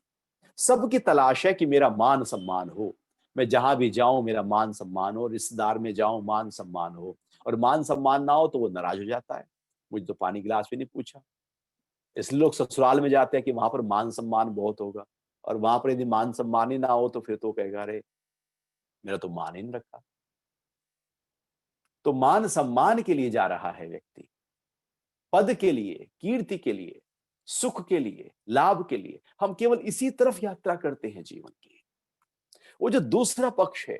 सबकी तलाश है कि मेरा मान सम्मान हो, मैं जहां भी जाऊं मेरा मान सम्मान हो, रिश्तेदार में जाऊं मान सम्मान हो। और मान सम्मान ना हो तो वो नाराज हो जाता है, मुझे तो पानी गिलास भी नहीं पूछा। इसलिए लोग ससुराल में जाते हैं कि वहां पर मान सम्मान बहुत होगा, और वहां पर यदि मान सम्मान ही ना हो तो फिर तो कहेगा अरे मेरा तो मान ही नहीं रखा। तो मान सम्मान के लिए जा रहा है व्यक्ति, पद के लिए, कीर्ति के लिए, सुख के लिए, लाभ के लिए, हम केवल इसी तरफ यात्रा करते हैं जीवन की। वो जो दूसरा पक्ष है,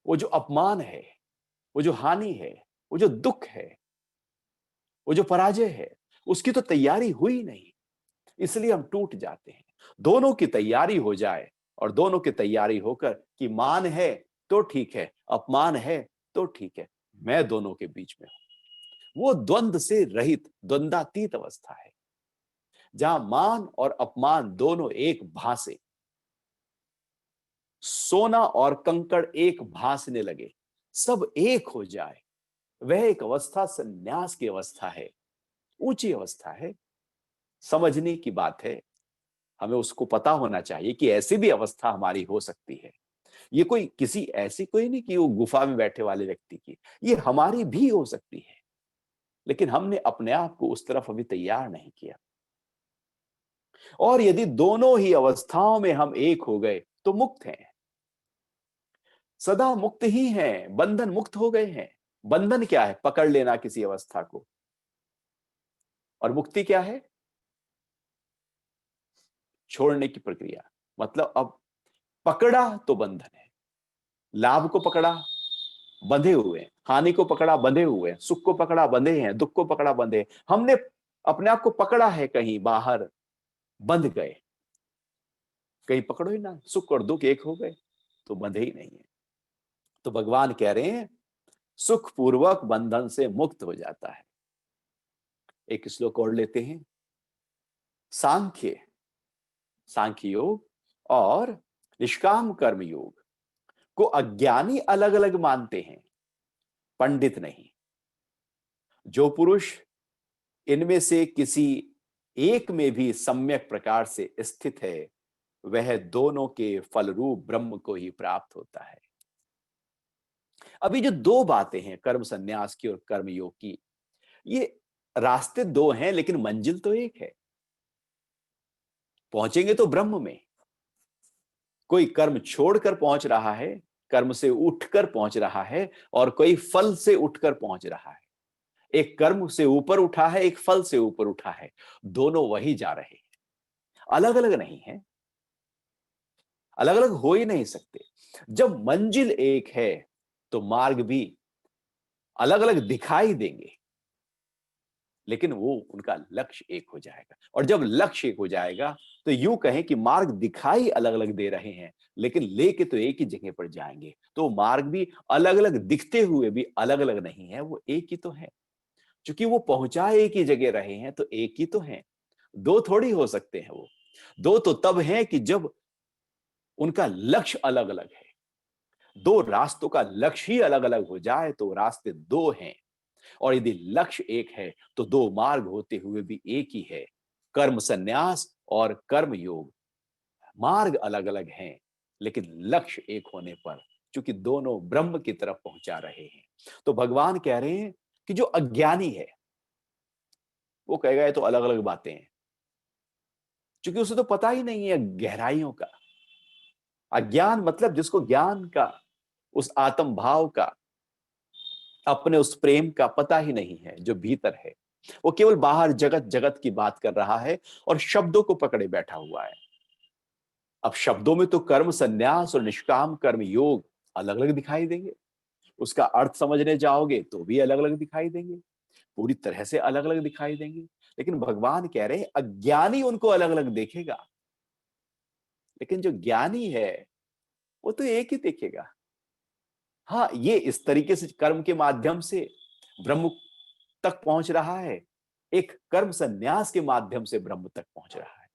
वो जो अपमान है, वो जो हानि है, वो जो दुख है, वो जो पराजय है, उसकी तो तैयारी हुई नहीं, इसलिए हम टूट जाते हैं। दोनों की तैयारी हो जाए, और दोनों की तैयारी होकर कि मान है तो ठीक है, अपमान है तो ठीक है, मैं दोनों के बीच में हूं। वो द्वंद्व से रहित द्वंद्वातीत अवस्था है, जहां मान और अपमान दोनों एक भांसे, सोना और कंकड़ एक भांसने लगे, सब एक हो जाए। वह एक अवस्था संन्यास की अवस्था है, ऊंची अवस्था है, समझने की बात है। हमें उसको पता होना चाहिए कि ऐसी भी अवस्था हमारी हो सकती है। ये कोई किसी ऐसी कोई नहीं कि वो गुफा में बैठे वाले व्यक्ति की, ये हमारी भी हो सकती है। लेकिन हमने अपने आप को उस तरफ अभी तैयार नहीं किया। और यदि दोनों ही अवस्थाओं में हम एक हो गए तो मुक्त हैं, सदा मुक्त ही हैं, बंधन मुक्त हो गए हैं। बंधन क्या है? पकड़ लेना किसी अवस्था को। और मुक्ति क्या है? छोड़ने की प्रक्रिया। मतलब अब पकड़ा तो बंधन है, लाभ को पकड़ा बंधे हुए हैं, हानि को पकड़ा बंधे हुए हैं, सुख को पकड़ा बंधे हैं, दुख को पकड़ा बंधे हैं। हमने अपने आप को पकड़ा है कहीं बाहर, बंध गए। कहीं पकड़ो ही ना, सुख और दुख एक हो गए तो बंधे ही नहीं है। तो भगवान कह रहे हैं सुख पूर्वक बंधन से मुक्त हो जाता है। एक श्लोक और लेते हैं। सांख्य सांख्य योग और निष्काम कर्म योग को अज्ञानी अलग अलग मानते हैं, पंडित नहीं। जो पुरुष इनमें से किसी एक में भी सम्यक प्रकार से स्थित है, वह दोनों के फल रूप ब्रह्म को ही प्राप्त होता है। अभी जो दो बातें हैं, कर्म संन्यास की और कर्म योग की, ये रास्ते दो हैं लेकिन मंजिल तो एक है। पहुंचेंगे तो ब्रह्म में। कोई कर्म छोड़कर पहुंच रहा है, कर्म से उठकर पहुंच रहा है, और कोई फल से उठकर पहुंच रहा है। एक कर्म से ऊपर उठा है, एक फल से ऊपर उठा है। दोनों वही जा रहे हैं, अलग अलग नहीं है, अलग अलग हो ही नहीं सकते। जब मंजिल एक है तो मार्ग भी अलग अलग दिखाई देंगे, लेकिन वो उनका लक्ष्य एक हो जाएगा। और जब लक्ष्य एक हो जाएगा तो यूं कहें कि मार्ग दिखाई अलग अलग दे रहे हैं, लेकिन लेके तो एक ही जगह पर जाएंगे। तो मार्ग भी अलग अलग दिखते हुए भी अलग अलग नहीं है, वो एक ही तो है। क्योंकि वो पहुंचा एक ही जगह रहे हैं तो एक ही तो है, दो थोड़ी हो सकते हैं वो। दो तो तब है कि जब उनका लक्ष्य अलग अलग है। दो रास्तों का लक्ष्य ही अलग अलग हो जाए तो रास्ते दो हैं। और यदि लक्ष्य एक है तो दो मार्ग होते हुए भी एक ही है, कर्म संन्यास और कर्म योग। मार्ग अलग अलग हैं, लेकिन लक्ष्य एक होने पर चूंकि दोनों ब्रह्म की तरफ पहुंचा रहे हैं। तो भगवान कह रहे हैं कि जो अज्ञानी है वो कहेगा ये तो अलग अलग बातें हैं, क्योंकि उसे तो पता ही नहीं है गहराइयों का। अज्ञान मतलब जिसको ज्ञान का, उस आत्म भाव का, अपने उस प्रेम का पता ही नहीं है जो भीतर है। वो केवल बाहर जगत जगत की बात कर रहा है और शब्दों को पकड़े बैठा हुआ है। अब शब्दों में तो कर्म संन्यास और निष्काम कर्म योग अलग अलग दिखाई देंगे, उसका अर्थ समझने जाओगे तो भी अलग अलग दिखाई देंगे, पूरी तरह से अलग अलग दिखाई देंगे। लेकिन भगवान कह रहे हैं अज्ञानी उनको अलग अलग देखेगा, लेकिन जो ज्ञानी है वो तो एक ही देखेगा। हाँ, ये इस तरीके से कर्म के माध्यम से ब्रह्म तक पहुंच रहा है, एक कर्म संन्यास के माध्यम से ब्रह्म तक पहुंच रहा है।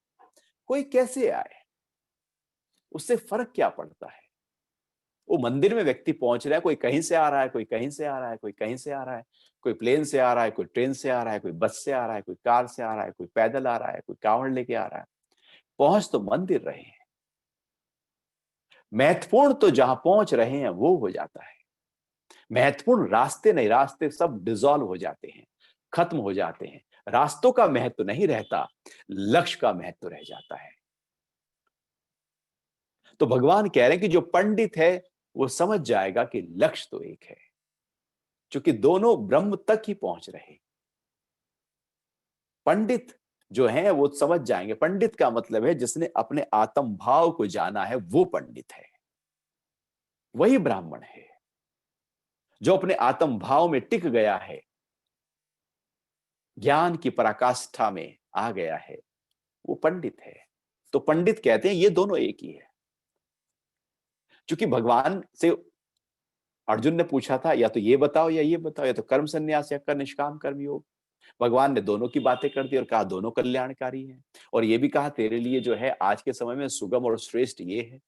कोई कैसे आए, उससे फर्क क्या पड़ता है। वो मंदिर में व्यक्ति पहुंच रहा है, कोई कहीं से आ रहा है, कोई कहीं से आ रहा है, कोई कहीं से आ रहा है, कोई प्लेन से आ रहा है, कोई ट्रेन से आ रहा है, कोई बस से आ रहा है, कोई कार से आ रहा है, कोई पैदल आ रहा है, कोई कांवड़ लेके आ रहा है। पहुंच तो मंदिर रहे हैं। महत्वपूर्ण तो जहां पहुंच रहे हैं वो हो जाता है। महत्वपूर्ण रास्ते नहीं, रास्ते सब डिसॉल्व हो जाते हैं, खत्म हो जाते हैं। रास्तों का महत्व नहीं रहता, लक्ष्य का महत्व रह जाता है। तो भगवान कह रहे हैं कि जो पंडित है वो समझ जाएगा कि लक्ष्य तो एक है, क्योंकि दोनों ब्रह्म तक ही पहुंच रहे। पंडित जो है वो समझ जाएंगे। पंडित का मतलब है जिसने अपने आत्म भाव को जाना है, वो पंडित है, वही ब्राह्मण है। जो अपने आत्म भाव में टिक गया है, ज्ञान की पराकाष्ठा में आ गया है, वो पंडित है। तो पंडित कहते हैं ये दोनों एक ही है। क्योंकि भगवान से अर्जुन ने पूछा था या तो ये बताओ या ये बताओ, या तो कर्म संन्यास या कर निष्काम कर्म योग। भगवान ने दोनों की बातें कर दी और कहा दोनों कल्याणकारी हैं। और ये भी कहा तेरे लिए जो है आज के समय में सुगम और श्रेष्ठ ये है,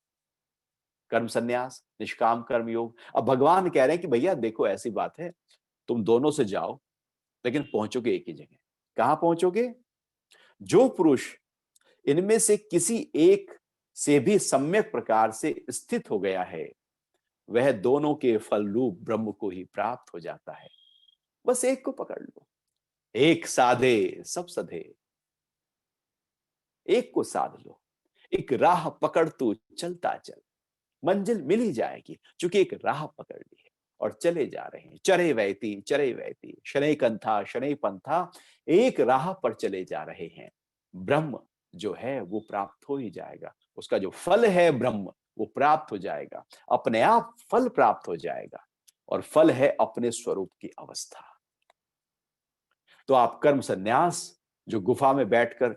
कर्म संन्यास निष्काम कर्म योग। अब भगवान कह रहे हैं कि भैया देखो ऐसी बात है, तुम दोनों से जाओ लेकिन पहुंचोगे एक ही जगह। कहां पहुंचोगे? जो पुरुष इनमें से किसी एक से भी सम्यक प्रकार से स्थित हो गया है, वह दोनों के फल रूप ब्रह्म को ही प्राप्त हो जाता है। बस एक को पकड़ लो, एक साधे सब सधे। एक को साध लो, एक राह पकड़ तू चलता चल, मंजिल मिल ही जाएगी। चूंकि एक राह पकड़ ली है और चले जा रहे हैं, चरे वैती शनै कंथा शनै पंथा, एक राह पर चले जा रहे हैं। ब्रह्म जो है वो प्राप्त हो ही जाएगा, उसका जो फल है ब्रह्म वो प्राप्त हो जाएगा, अपने आप फल प्राप्त हो जाएगा। और फल है अपने स्वरूप की अवस्था। तो आप कर्म संन्यास, जो गुफा में बैठकर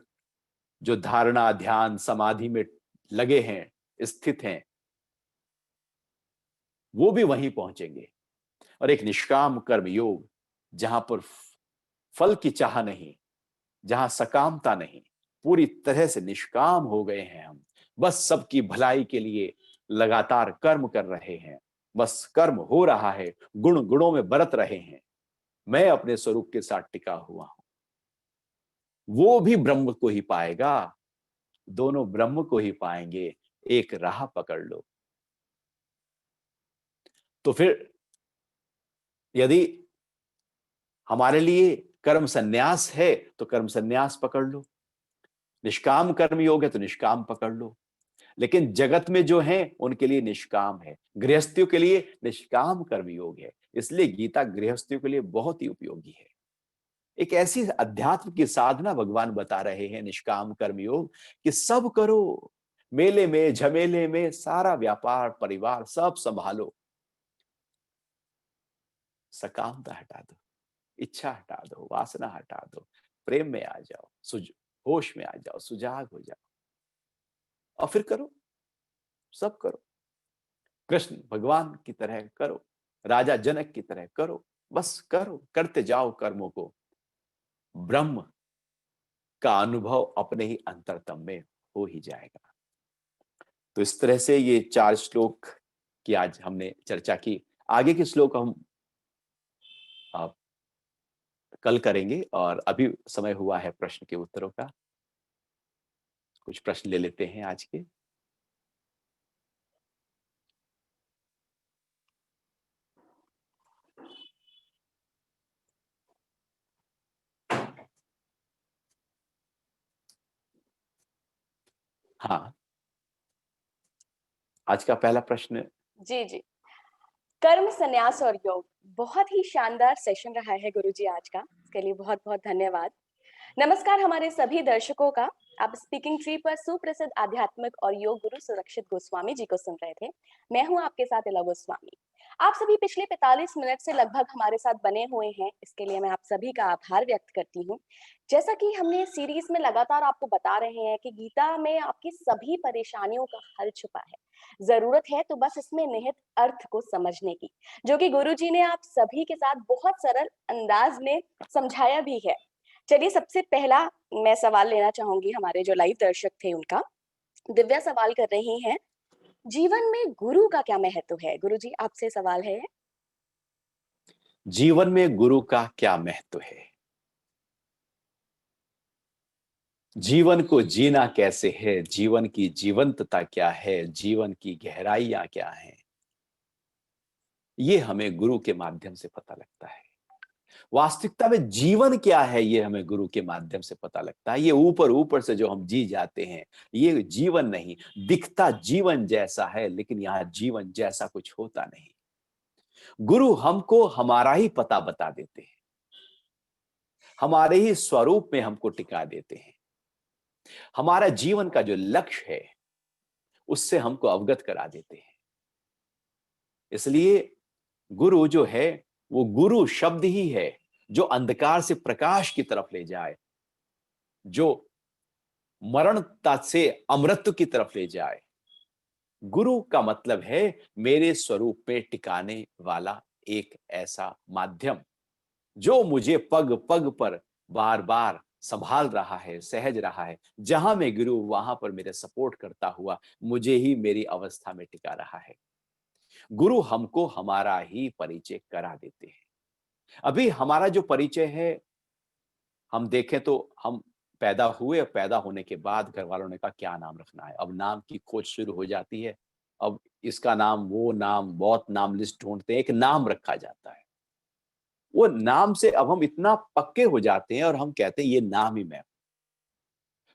जो धारणा ध्यान समाधि में लगे हैं, स्थित हैं, वो भी वहीं पहुंचेंगे। और एक निष्काम कर्म योग, जहां पर फल की चाह नहीं, जहां सकामता नहीं, पूरी तरह से निष्काम हो गए हैं हम, बस सबकी भलाई के लिए लगातार कर्म कर रहे हैं, बस कर्म हो रहा है, गुण गुणों में बरत रहे हैं, मैं अपने स्वरूप के साथ टिका हुआ हूं, वो भी ब्रह्म को ही पाएगा। दोनों ब्रह्म को ही पाएंगे, एक राह पकड़ लो। तो फिर यदि हमारे लिए कर्म संन्यास है तो कर्म संन्यास पकड़ लो, निष्काम कर्म योग है तो निष्काम पकड़ लो। लेकिन जगत में जो है उनके लिए निष्काम है, गृहस्थियों के लिए निष्काम कर्म योग है। इसलिए गीता गृहस्थियों के लिए बहुत ही उपयोगी है। एक ऐसी अध्यात्म की साधना भगवान बता रहे हैं, निष्काम कर्म योग, कि सब करो, मेले में झमेले में सारा व्यापार परिवार सब संभालो, सकामता हटा दो, इच्छा हटा दो, वासना हटा दो, प्रेम में आ जाओ, होश में आ जाओ, सुजाग हो जाओ और फिर करो, सब करो। कृष्ण भगवान की तरह करो, राजा जनक की तरह करो, बस करो, करते जाओ कर्मों को। ब्रह्म का अनुभव अपने ही अंतरतम में हो ही जाएगा। तो इस तरह से ये 4 श्लोक की आज हमने चर्चा की। आगे के श्लोक हम अ, कल करेंगे और अभी समय हुआ है प्रश्न के उत्तरों का। कुछ प्रश्न ले लेते हैं आज के। हाँ, आज का पहला प्रश्न। जी जी। कर्म संन्यास और योग, बहुत ही शानदार सेशन रहा है गुरुजी आज का। इसके लिए बहुत बहुत धन्यवाद। नमस्कार हमारे सभी दर्शकों का। आप स्पीकिंग ट्री पर सुप्रसिद्ध आध्यात्मिक और योग गुरु सुरक्षित गोस्वामी जी को सुन रहे थे। मैं हूं आपके साथ इला गोस्वामी। आप सभी पिछले 45 मिनट से लगभग हमारे साथ बने हुए हैं, इसके लिए मैं आप सभी का आभार व्यक्त करती हूँ। जैसा कि हमने सीरीज में लगातार आपको बता रहे हैं कि गीता में आपकी सभी परेशानियों का हल छुपा है। जरूरत है तो बस इसमें निहित अर्थ को समझने की, जो कि गुरुजी ने आप सभी के साथ बहुत सरल अंदाज में समझाया भी है। चलिए, सबसे पहला मैं सवाल लेना चाहूंगी हमारे जो लाइव दर्शक थे उनका। दिव्या सवाल कर रही हैं, जीवन में गुरु का क्या महत्व है? गुरुजी, आपसे सवाल है। जीवन में गुरु का क्या महत्व है? जीवन को जीना कैसे है, जीवन की जीवंतता क्या है, जीवन की गहराइयां क्या है, ये हमें गुरु के माध्यम से पता लगता है। वास्तविकता में जीवन क्या है, ये हमें गुरु के माध्यम से पता लगता है। ये ऊपर ऊपर से जो हम जी जाते हैं, ये जीवन नहीं। दिखता जीवन जैसा है, लेकिन यहां जीवन जैसा कुछ होता नहीं। गुरु हमको हमारा ही पता बता देते हैं, हमारे ही स्वरूप में हमको टिका देते हैं। हमारा जीवन का जो लक्ष्य है, उससे हमको अवगत करा देते हैं। इसलिए गुरु जो है, वो गुरु शब्द ही है जो अंधकार से प्रकाश की तरफ ले जाए, जो मरणता से अमृत की तरफ ले जाए। गुरु का मतलब है मेरे स्वरूप में टिकाने वाला एक ऐसा माध्यम, जो मुझे पग पग पर बार बार संभाल रहा है, सहज रहा है। जहां मैं गिरूं वहां पर मेरे सपोर्ट करता हुआ मुझे ही मेरी अवस्था में टिका रहा है। गुरु हमको हमारा ही परिचय करा देते हैं। अभी हमारा जो परिचय है, हम देखें तो हम पैदा हुए और पैदा होने के बाद घर वालों ने कहा क्या नाम रखना है। अब नाम की खोज शुरू हो जाती है। अब इसका नाम, वो नाम, बहुत नाम लिस्ट ढूंढते हैं, एक नाम रखा जाता है। वो नाम से अब हम इतना पक्के हो जाते हैं और हम कहते हैं ये नाम ही मैं।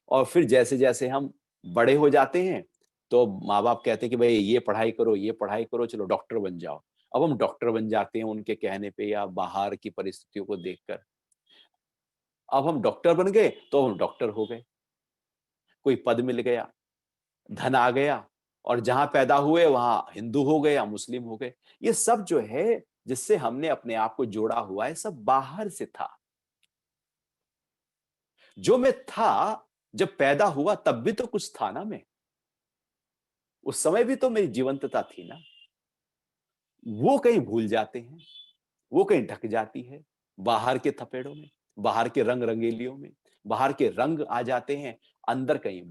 और फिर जैसे जैसे हम बड़े हो जाते हैं, तो माँ बाप कहते हैं कि भाई ये पढ़ाई करो, ये पढ़ाई करो, चलो डॉक्टर बन जाओ। अब हम डॉक्टर बन जाते हैं उनके कहने पे या बाहर की परिस्थितियों को देखकर। अब हम डॉक्टर बन गए तो हम डॉक्टर हो गए, कोई पद मिल गया, धन आ गया, और जहां पैदा हुए वहां हिंदू हो गए या मुस्लिम हो गए। ये सब जो है, जिससे हमने अपने आप को जोड़ा हुआ है, सब बाहर से था। जो मैं था जब पैदा हुआ तब भी तो कुछ था ना मैं। उस समय भी तो मेरी जीवंतता थी ना। वो कहीं भूल जाते हैं, वो कहीं ढक जाती है बाहर के थपेड़ों में, बाहर के रंग रंगेलियों में। बाहर के रंग आ जाते हैं, अंदर कहीं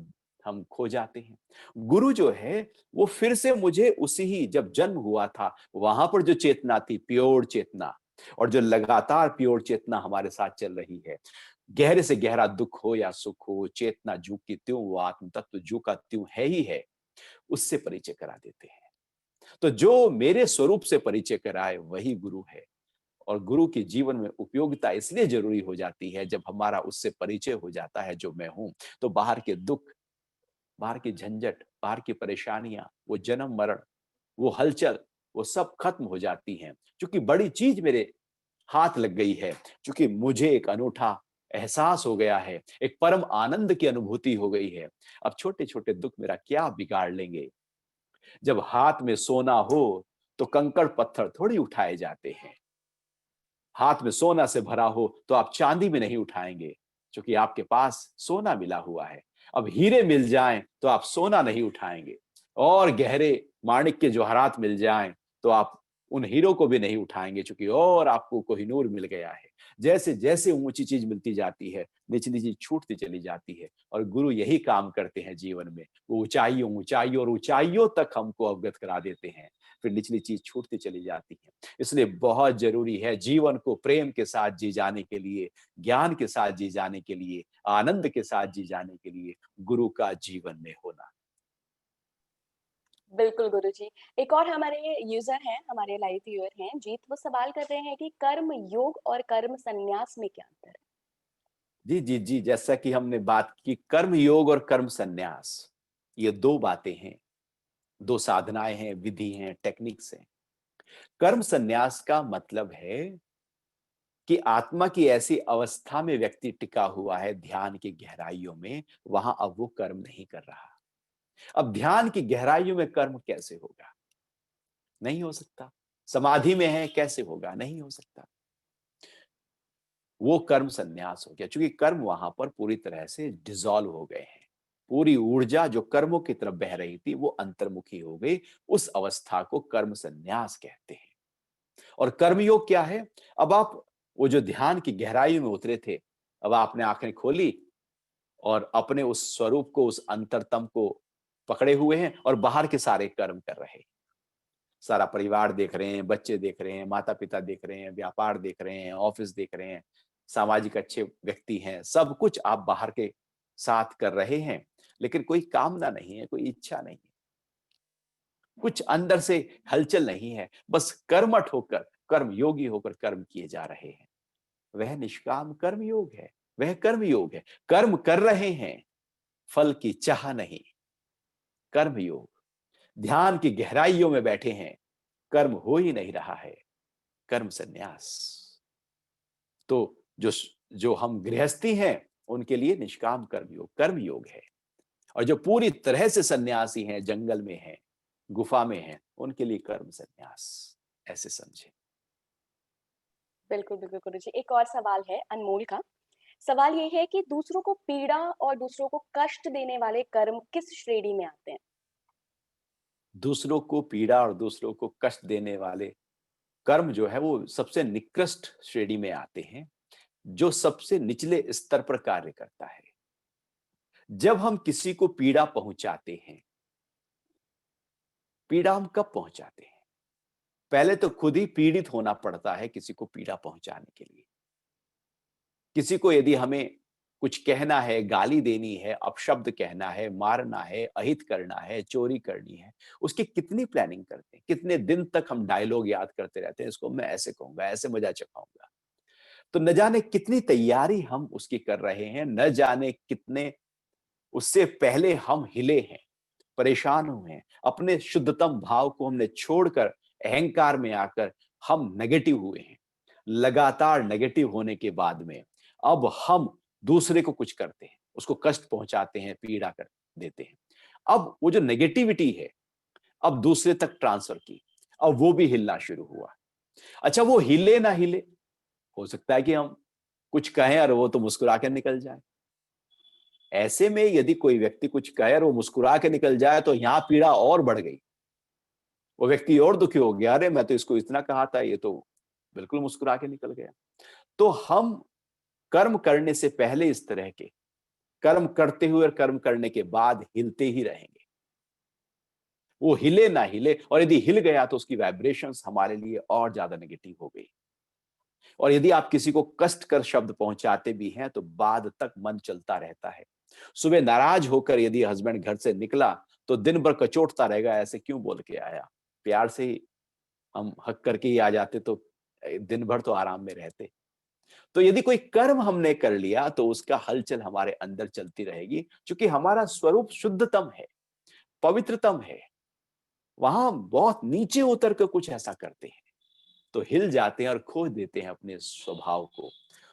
हम खो जाते हैं। गुरु जो है, वो फिर से मुझे उसी ही, जब जन्म हुआ था वहां पर जो चेतना थी, प्योर चेतना, और जो लगातार प्योर चेतना हमारे साथ चल रही है। गहरे से गहरा दुख हो या सुख हो, चेतना जू की त्यों, वो आत्म तत्व जू का त्यों है ही है। उससे परिचय करा देते हैं। तो जो मेरे स्वरूप से परिचय कराए वही गुरु है। और गुरु की जीवन में उपयोगिता इसलिए जरूरी हो जाती है, जब हमारा उससे परिचय हो जाता है जो मैं हूं, तो बाहर के दुख, बाहर की झंझट, बाहर की परेशानियां, वो जन्म मरण, वो हलचल, वो सब खत्म हो जाती हैं। क्योंकि बड़ी चीज मेरे हाथ लग गई है, क्योंकि मुझे एक अनूठा एहसास हो गया है, एक परम आनंद की अनुभूति हो गई है। अब छोटे छोटे दुख मेरा क्या बिगाड़ लेंगे। जब हाथ में सोना हो तो कंकड़ पत्थर थोड़ी उठाए जाते हैं। हाथ में सोना से भरा हो तो आप चांदी में नहीं उठाएंगे, क्योंकि आपके पास सोना मिला हुआ है। अब हीरे मिल जाएं तो आप सोना नहीं उठाएंगे, और गहरे माणिक के जवाहरात मिल जाएं तो आप उन हीरो को भी नहीं उठाएंगे, क्योंकि और आपको कोहिनूर मिल गया है। जैसे जैसे ऊंची चीज मिलती जाती है, निचली चीज छूटती चली जाती है। और गुरु यही काम करते हैं जीवन में, वो ऊंचाइयों ऊंचाइयों और ऊंचाइयों तक हमको अवगत करा देते हैं, फिर निचली चीज छूटती चली जाती है। इसलिए बहुत जरूरी है जीवन को प्रेम के साथ जी जाने के लिए, ज्ञान के साथ जी जाने के लिए, आनंद के साथ जी जाने के लिए गुरु का जीवन में होना। बिल्कुल गुरुजी। एक और हमारे यूजर हैं, हमारे लाइव व्यूअर हैं जीत, वो सवाल कर रहे हैं कि कर्म योग और कर्म संन्यास में क्या अंतर है? जी जी जी, जैसा कि हमने बात की, कर्म योग और कर्म संन्यास ये दो बातें हैं, दो साधनाएं हैं, विधि हैं, टेक्निक्स हैं। कर्म संन्यास का मतलब है कि आत्मा की ऐसी अवस्था में व्यक्ति टिका हुआ है ध्यान की गहराइयों में, वहां अब वो कर्म नहीं कर रहा। अब ध्यान की गहराइयों में कर्म कैसे होगा? नहीं हो सकता। समाधि में है, कैसे होगा? नहीं हो सकता। वो कर्म संन्यास हो गया, क्योंकि कर्म वहां पर पूरी तरह से डिसॉल्व हो गए हैं। पूरी ऊर्जा जो कर्मों की तरफ बह रही थी वो अंतर्मुखी हो गई। उस अवस्था को कर्म संन्यास कहते हैं। और कर्मयोग क्या है? अब आप वो जो ध्यान की गहराई में उतरे थे, अब आपने आंखें खोली और अपने उस स्वरूप को, उस अंतरतम को पकड़े हुए हैं और बाहर के सारे कर्म कर रहे हैं। सारा परिवार देख रहे हैं, बच्चे देख रहे हैं, माता पिता देख रहे हैं, व्यापार देख रहे हैं, ऑफिस देख रहे हैं, सामाजिक अच्छे व्यक्ति हैं, सब कुछ आप बाहर के साथ कर रहे हैं। लेकिन कोई कामना नहीं है, कोई इच्छा नहीं है, कुछ अंदर से हलचल नहीं है, बस कर्मठ होकर, कर्म योगी होकर कर्म किए जा रहे हैं। वह निष्काम कर्म योग है, वह कर्म योग है। कर्म कर रहे हैं, फल की चाह नहीं। कर्म योग, ध्यान की गहराइयों में बैठे हैं, कर्म हो ही नहीं रहा है, कर्म संन्यास। तो जो जो हम गृहस्थी हैं उनके लिए निष्काम कर्म योग है। और जो पूरी तरह से सन्यासी हैं, जंगल में हैं, गुफा में हैं, उनके लिए कर्म संन्यास, ऐसे समझे। बिल्कुल बिल्कुल गुरुजी। एक और सवाल है अनमोल का। सवाल ये है कि दूसरों को पीड़ा और दूसरों को कष्ट देने वाले कर्म किस श्रेणी में आते हैं? दूसरों को पीड़ा और दूसरों को कष्ट देने वाले कर्म जो है वो सबसे निकृष्ट श्रेणी में आते हैं, जो सबसे निचले स्तर पर कार्य करता है। जब हम किसी को पीड़ा पहुंचाते हैं, पीड़ा हम कब पहुंचाते हैं? पहले तो खुद ही पीड़ित होना पड़ता है किसी को पीड़ा पहुंचाने के लिए। किसी को यदि हमें कुछ कहना है, गाली देनी है, अपशब्द कहना है, मारना है, अहित करना है, चोरी करनी है, उसकी कितनी प्लानिंग करते हैं, कितने दिन तक हम डायलॉग याद करते रहते हैं, इसको मैं ऐसे कहूंगा, ऐसे मजा चखाऊंगा। तो न जाने कितनी तैयारी हम उसकी कर रहे हैं, न जाने कितने उससे पहले हम हिले हैं, परेशान हुए हैं, अपने शुद्धतम भाव को हमने छोड़कर अहंकार में आकर हम नेगेटिव हुए हैं। लगातार नेगेटिव होने के बाद में अब हम दूसरे को कुछ करते हैं, उसको कष्ट पहुंचाते हैं, पीड़ा कर देते हैं। अब वो जो नेगेटिविटी है, अब दूसरे तक ट्रांसफर की, अब वो भी हिलना शुरू हुआ। अच्छा, वो हिले ना हिले, हो सकता है कि हम कुछ कहें और वो तो मुस्कुरा के निकल जाए। ऐसे में यदि कोई व्यक्ति कुछ कहे और वो मुस्कुरा के निकल जाए तो यहां पीड़ा और बढ़ गई। वो व्यक्ति और दुखी हो गया, अरे मैं तो इसको इतना कहा था, ये तो बिल्कुल मुस्कुरा के निकल गया। तो हम कर्म करने से पहले इस तरह के कर्म करते हुए और कर्म करने के बाद हिलते ही रहेंगे। वो हिले ना हिले, और यदि हिल गया तो उसकी वाइब्रेशंस हमारे लिए और ज्यादा नेगेटिव हो गई। और यदि आप किसी को कष्ट कर शब्द पहुंचाते भी हैं तो बाद तक मन चलता रहता है। सुबह नाराज होकर यदि हस्बैंड घर से निकला तो दिन भर कचोटता रहेगा, ऐसे क्यों बोल के आया। प्यार से ही हम हक करके ही आ जाते तो दिन भर तो आराम में रहते। तो यदि कोई कर्म हमने कर लिया तो उसका हलचल हमारे अंदर चलती रहेगी, क्योंकि हमारा स्वरूप शुद्धतम है, पवित्रतम है। वहां बहुत नीचे उतर कर कुछ ऐसा करते हैं तो हिल जाते हैं और खो देते हैं अपने स्वभाव को।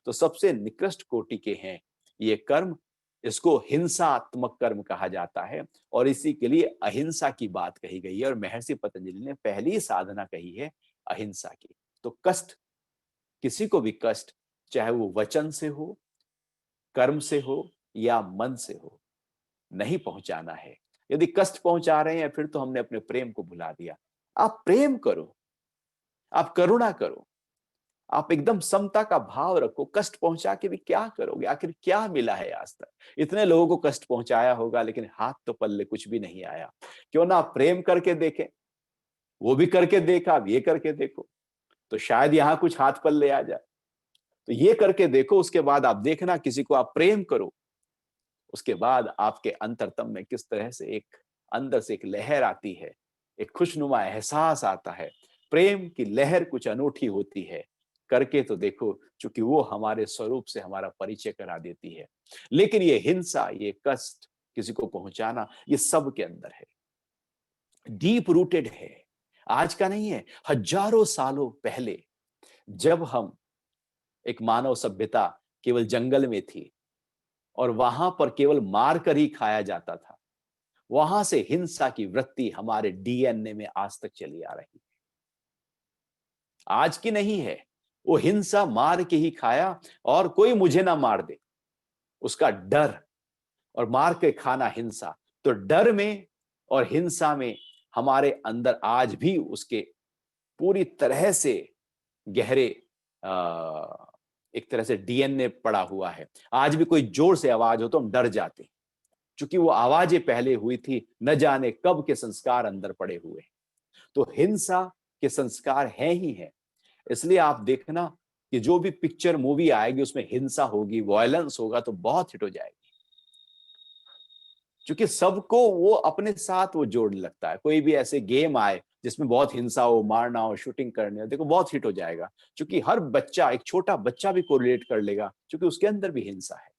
तो सबसे निकृष्ट कोटि के हैं ये कर्म। इसको हिंसात्मक कर्म कहा जाता है, और इसी के लिए अहिंसा की बात कही गई है, और महर्षि पतंजलि ने पहली साधना कही है अहिंसा की। तो कष्ट किसी को भी कष्ट, चाहे वो वचन से हो, कर्म से हो या मन से हो, नहीं पहुंचाना है। यदि कष्ट पहुंचा रहे हैं फिर तो हमने अपने प्रेम को भुला दिया। आप प्रेम करो, आप करुणा करो, आप एकदम समता का भाव रखो। कष्ट पहुंचा के भी क्या करोगे? आखिर क्या मिला है आज तक? इतने लोगों को कष्ट पहुंचाया होगा लेकिन हाथ तो पल्ले कुछ भी नहीं आया। क्यों ना आप प्रेम करके देखें? वो भी करके देखा, अब ये करके देखो, तो शायद यहां कुछ हाथ पल्ले आ जाए। तो ये करके देखो, उसके बाद आप देखना, किसी को आप प्रेम करो, उसके बाद आपके अंतरतम में किस तरह से एक अंदर से एक लहर आती है, एक खुशनुमा एहसास आता है। प्रेम की लहर कुछ अनूठी होती है। करके तो देखो, क्योंकि वो हमारे स्वरूप से हमारा परिचय करा देती है। लेकिन ये हिंसा, ये कष्ट, किसी को पहुंचाना, ये सब के अंदर है, डीप रूटेड है। आज का नहीं है, हजारों सालों पहले जब हम, एक मानव सभ्यता केवल जंगल में थी और वहां पर केवल मार कर ही खाया जाता था, वहां से हिंसा की वृत्ति हमारे डीएनए में आज तक चली आ रही है। आज की नहीं है, वो हिंसा मार के ही खाया, और कोई मुझे ना मार दे, उसका डर, और मार के खाना हिंसा। तो डर में और हिंसा में हमारे अंदर आज भी उसके पूरी तरह से गहरे एक तरह से डीएनए पड़ा हुआ है। आज भी कोई जोर से आवाज हो तो हम डर जाते, क्योंकि वो आवाजें पहले हुई थी, न जाने कब के संस्कार अंदर पड़े हुए। तो हिंसा के संस्कार हैं ही हैं। इसलिए आप देखना कि जो भी पिक्चर मूवी आएगी उसमें हिंसा होगी, वायलेंस होगा, तो बहुत हिट हो जाएगी, क्योंकि सबको वो अपने साथ वो जोड़ने लगता है। कोई भी ऐसे गेम आए जिसमें बहुत हिंसा हो, मारना हो, शूटिंग करनी हो, देखो बहुत हिट हो जाएगा, क्योंकि हर बच्चा, एक छोटा बच्चा भी कोरिलेट कर लेगा, क्योंकि उसके अंदर भी हिंसा है।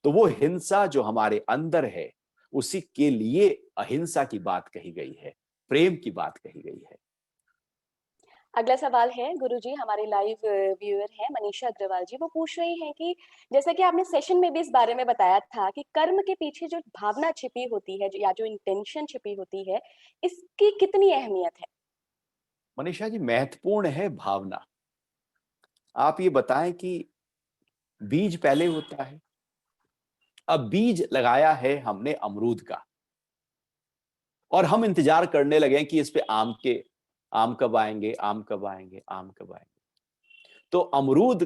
तो वो हिंसा जो हमारे अंदर है, उसी के लिए अहिंसा की बात कही गई है, प्रेम की बात कही गई है। अगला सवाल है गुरुजी, हमारे लाइव व्यूअर हैं मनीषा अग्रवाल जी, वो पूछ रही हैं कि जैसा कि आपने सेशन में भी इस बारे में बताया था कि कर्म के पीछे जो भावना छिपी होती है या जो इंटेंशन छिपी होती है, इसकी कितनी अहमियत है? मनीषा जी, महत्वपूर्ण है भावना। आप ये बताएं कि बीज पहले होता है। अब बीज लगाया है हमने अमरूद का, और हम इंतजार करने लगे कि इस पे आम कब आएंगे, आम कब आएंगे, आम कब आएंगे। तो अमरूद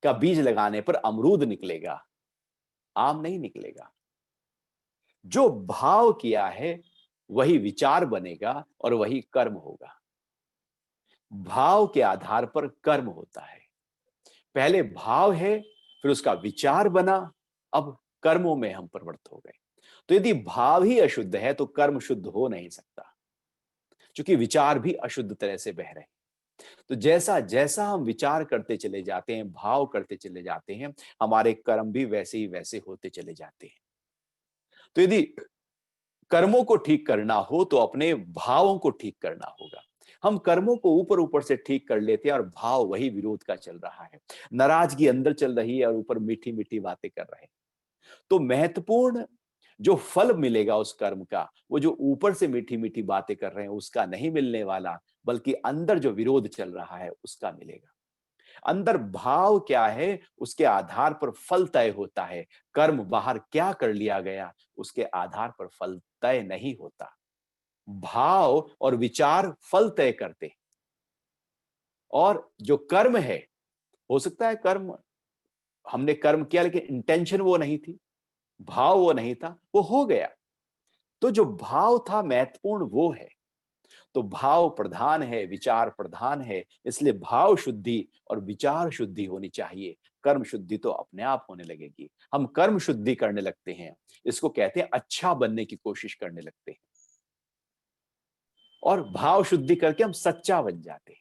का बीज लगाने पर अमरूद निकलेगा, आम नहीं निकलेगा। जो भाव किया है वही विचार बनेगा और वही कर्म होगा। भाव के आधार पर कर्म होता है। पहले भाव है, फिर उसका विचार बना, अब कर्मों में हम प्रवृत्त हो गए। तो यदि भाव ही अशुद्ध है तो कर्म शुद्ध हो नहीं सकता, क्योंकि विचार भी अशुद्ध तरह से बह रहे हैं। तो जैसा जैसा हम विचार करते चले जाते हैं, भाव करते चले जाते हैं, हमारे कर्म भी वैसे ही वैसे होते चले जाते हैं। तो यदि कर्मों को ठीक करना हो तो अपने भावों को ठीक करना होगा। हम कर्मों को ऊपर ऊपर से ठीक कर लेते हैं और भाव वही विरोध का चल रहा है। नाराजगी अंदर चल रही है और ऊपर मीठी मीठी बातें कर रहे हैं। तो महत्वपूर्ण जो फल मिलेगा उस कर्म का, वो जो ऊपर से मीठी मीठी बातें कर रहे हैं उसका नहीं मिलने वाला, बल्कि अंदर जो विरोध चल रहा है उसका मिलेगा। अंदर भाव क्या है उसके आधार पर फल तय होता है। कर्म बाहर क्या कर लिया गया उसके आधार पर फल तय नहीं होता। भाव और विचार फल तय करते हैं। और जो कर्म है, हो सकता है कर्म, हमने कर्म किया लेकिन इंटेंशन वो नहीं थी, भाव वो नहीं था, वो हो गया। तो जो भाव था महत्वपूर्ण वो है। तो भाव प्रधान है, विचार प्रधान है, इसलिए भाव शुद्धि और विचार शुद्धि होनी चाहिए। कर्म शुद्धि तो अपने आप होने लगेगी। हम कर्म शुद्धि करने लगते हैं, इसको कहते हैं अच्छा बनने की कोशिश करने लगते हैं, और भाव शुद्धि करके हम सच्चा बन जाते हैं।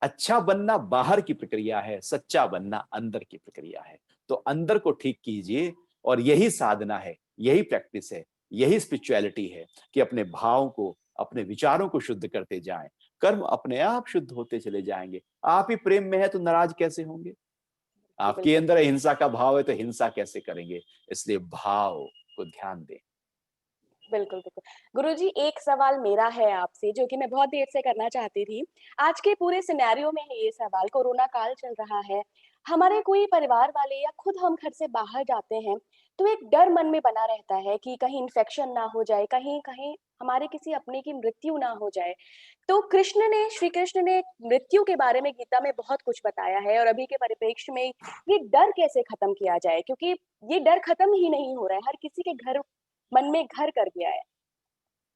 अच्छा बनना बाहर की प्रक्रिया है, सच्चा बनना अंदर की प्रक्रिया है। तो अंदर को ठीक कीजिए, और यही साधना है, यही प्रैक्टिस है, यही स्पिरिचुअलिटी है कि अपने भावों को, अपने विचारों को शुद्ध करते जाएं। कर्म अपने आप शुद्ध होते चले जाएंगे। आप ही प्रेम में है तो नाराज कैसे होंगे? जी आपके बिल्कुल। अंदर हिंसा का भाव है तो हिंसा कैसे करेंगे? इसलिए भाव को ध्यान दें। बिल्कुल, बिल्कुल। गुरुजी, एक सवाल मेरा है आपसे जो कि मैं बहुत देर से करना चाहती थी। आज के पूरे सिनेरियो में है ये सवाल, कोरोना काल चल रहा है। हमारे कोई परिवार वाले या खुद हम घर से बाहर जाते हैं, तो एक डर मन में बना रहता है कि कहीं इन्फेक्शन ना हो जाए, कहीं कहीं हमारे किसी अपने की मृत्यु ना हो जाए। तो श्री कृष्ण ने मृत्यु के बारे में गीता में बहुत कुछ बताया है और अभी के परिप्रेक्ष्य में ये डर कैसे खत्म किया जाए? क्योंकि ये डर खत्म ही नहीं हो रहा है, हर किसी के घर मन में घर कर गया है।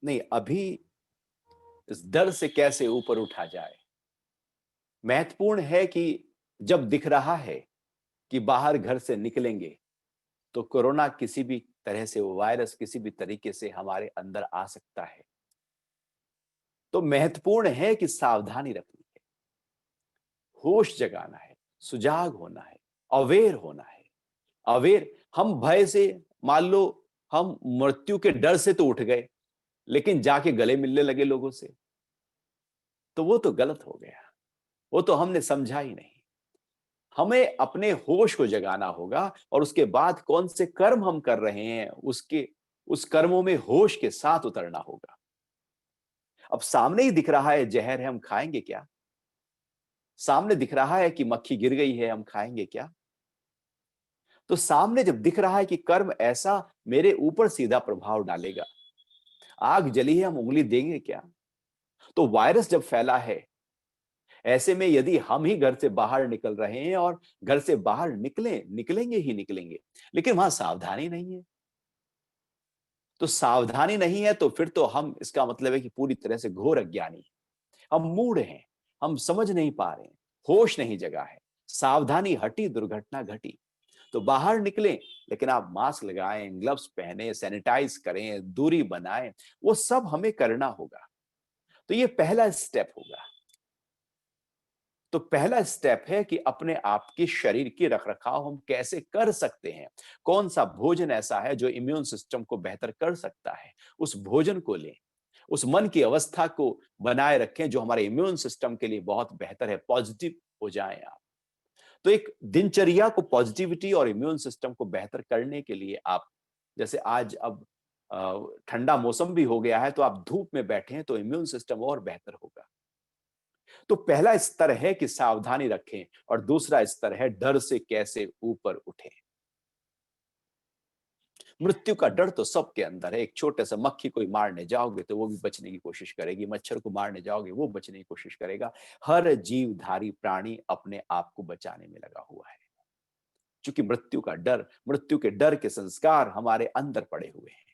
नहीं, अभी इस डर से कैसे ऊपर उठा जाए, महत्वपूर्ण है कि जब दिख रहा है कि बाहर घर से निकलेंगे तो कोरोना किसी भी तरह से, वो वायरस किसी भी तरीके से हमारे अंदर आ सकता है, तो महत्वपूर्ण है कि सावधानी रखनी है, होश जगाना है, सुजाग होना है, अवेयर होना है। अवेयर, हम भय से, मान लो हम मृत्यु के डर से तो उठ गए, लेकिन जाके गले मिलने लगे लोगों से, तो वो तो गलत हो गया, वो तो हमने समझा ही नहीं। हमें अपने होश को जगाना होगा और उसके बाद कौन से कर्म हम कर रहे हैं, उसके उस कर्मों में होश के साथ उतरना होगा। अब सामने ही दिख रहा है जहर है, हम खाएंगे क्या? सामने दिख रहा है कि मक्खी गिर गई है, हम खाएंगे क्या? तो सामने जब दिख रहा है कि कर्म ऐसा मेरे ऊपर सीधा प्रभाव डालेगा, आग जली है, हम उंगली देंगे क्या? तो वायरस जब फैला है, ऐसे में यदि हम ही घर से बाहर निकल रहे हैं और घर से बाहर निकलेंगे ही निकलेंगे, लेकिन वहां सावधानी नहीं है, तो सावधानी नहीं है तो फिर तो हम, इसका मतलब है कि पूरी तरह से घोर अज्ञानी, हम मूढ़ हैं, हम समझ नहीं पा रहे हैं, होश नहीं जगा है, सावधानी हटी, दुर्घटना घटी। तो बाहर निकलें, लेकिन आप मास्क लगाएं, ग्लव्स पहने, सैनिटाइज करें, दूरी बनाएं, वो सब हमें करना होगा। तो ये पहला स्टेप होगा। तो पहला स्टेप है कि अपने आप के शरीर की रखरखाव हम कैसे कर सकते हैं, कौन सा भोजन ऐसा है जो इम्यून सिस्टम को बेहतर कर सकता है, उस भोजन को लें, उस मन की अवस्था को बनाए रखें जो हमारे इम्यून सिस्टम के लिए बहुत बेहतर है, पॉजिटिव हो जाएं आप। तो एक दिनचर्या को, पॉजिटिविटी और इम्यून सिस्टम को बेहतर करने के लिए आप, जैसे आज अब ठंडा मौसम भी हो गया है, तो आप धूप में बैठे हैं तो इम्यून सिस्टम और बेहतर होगा। तो पहला स्तर है कि सावधानी रखें और दूसरा स्तर है डर से कैसे ऊपर उठें। मृत्यु का डर तो सबके अंदर है। एक छोटे से मक्खी को मारने जाओगे तो वो भी बचने की कोशिश करेगी, मच्छर को मारने जाओगे वो बचने की कोशिश करेगा। हर जीवधारी प्राणी अपने आप को बचाने में लगा हुआ है, क्योंकि मृत्यु का डर, मृत्यु के डर के संस्कार हमारे अंदर पड़े हुए हैं।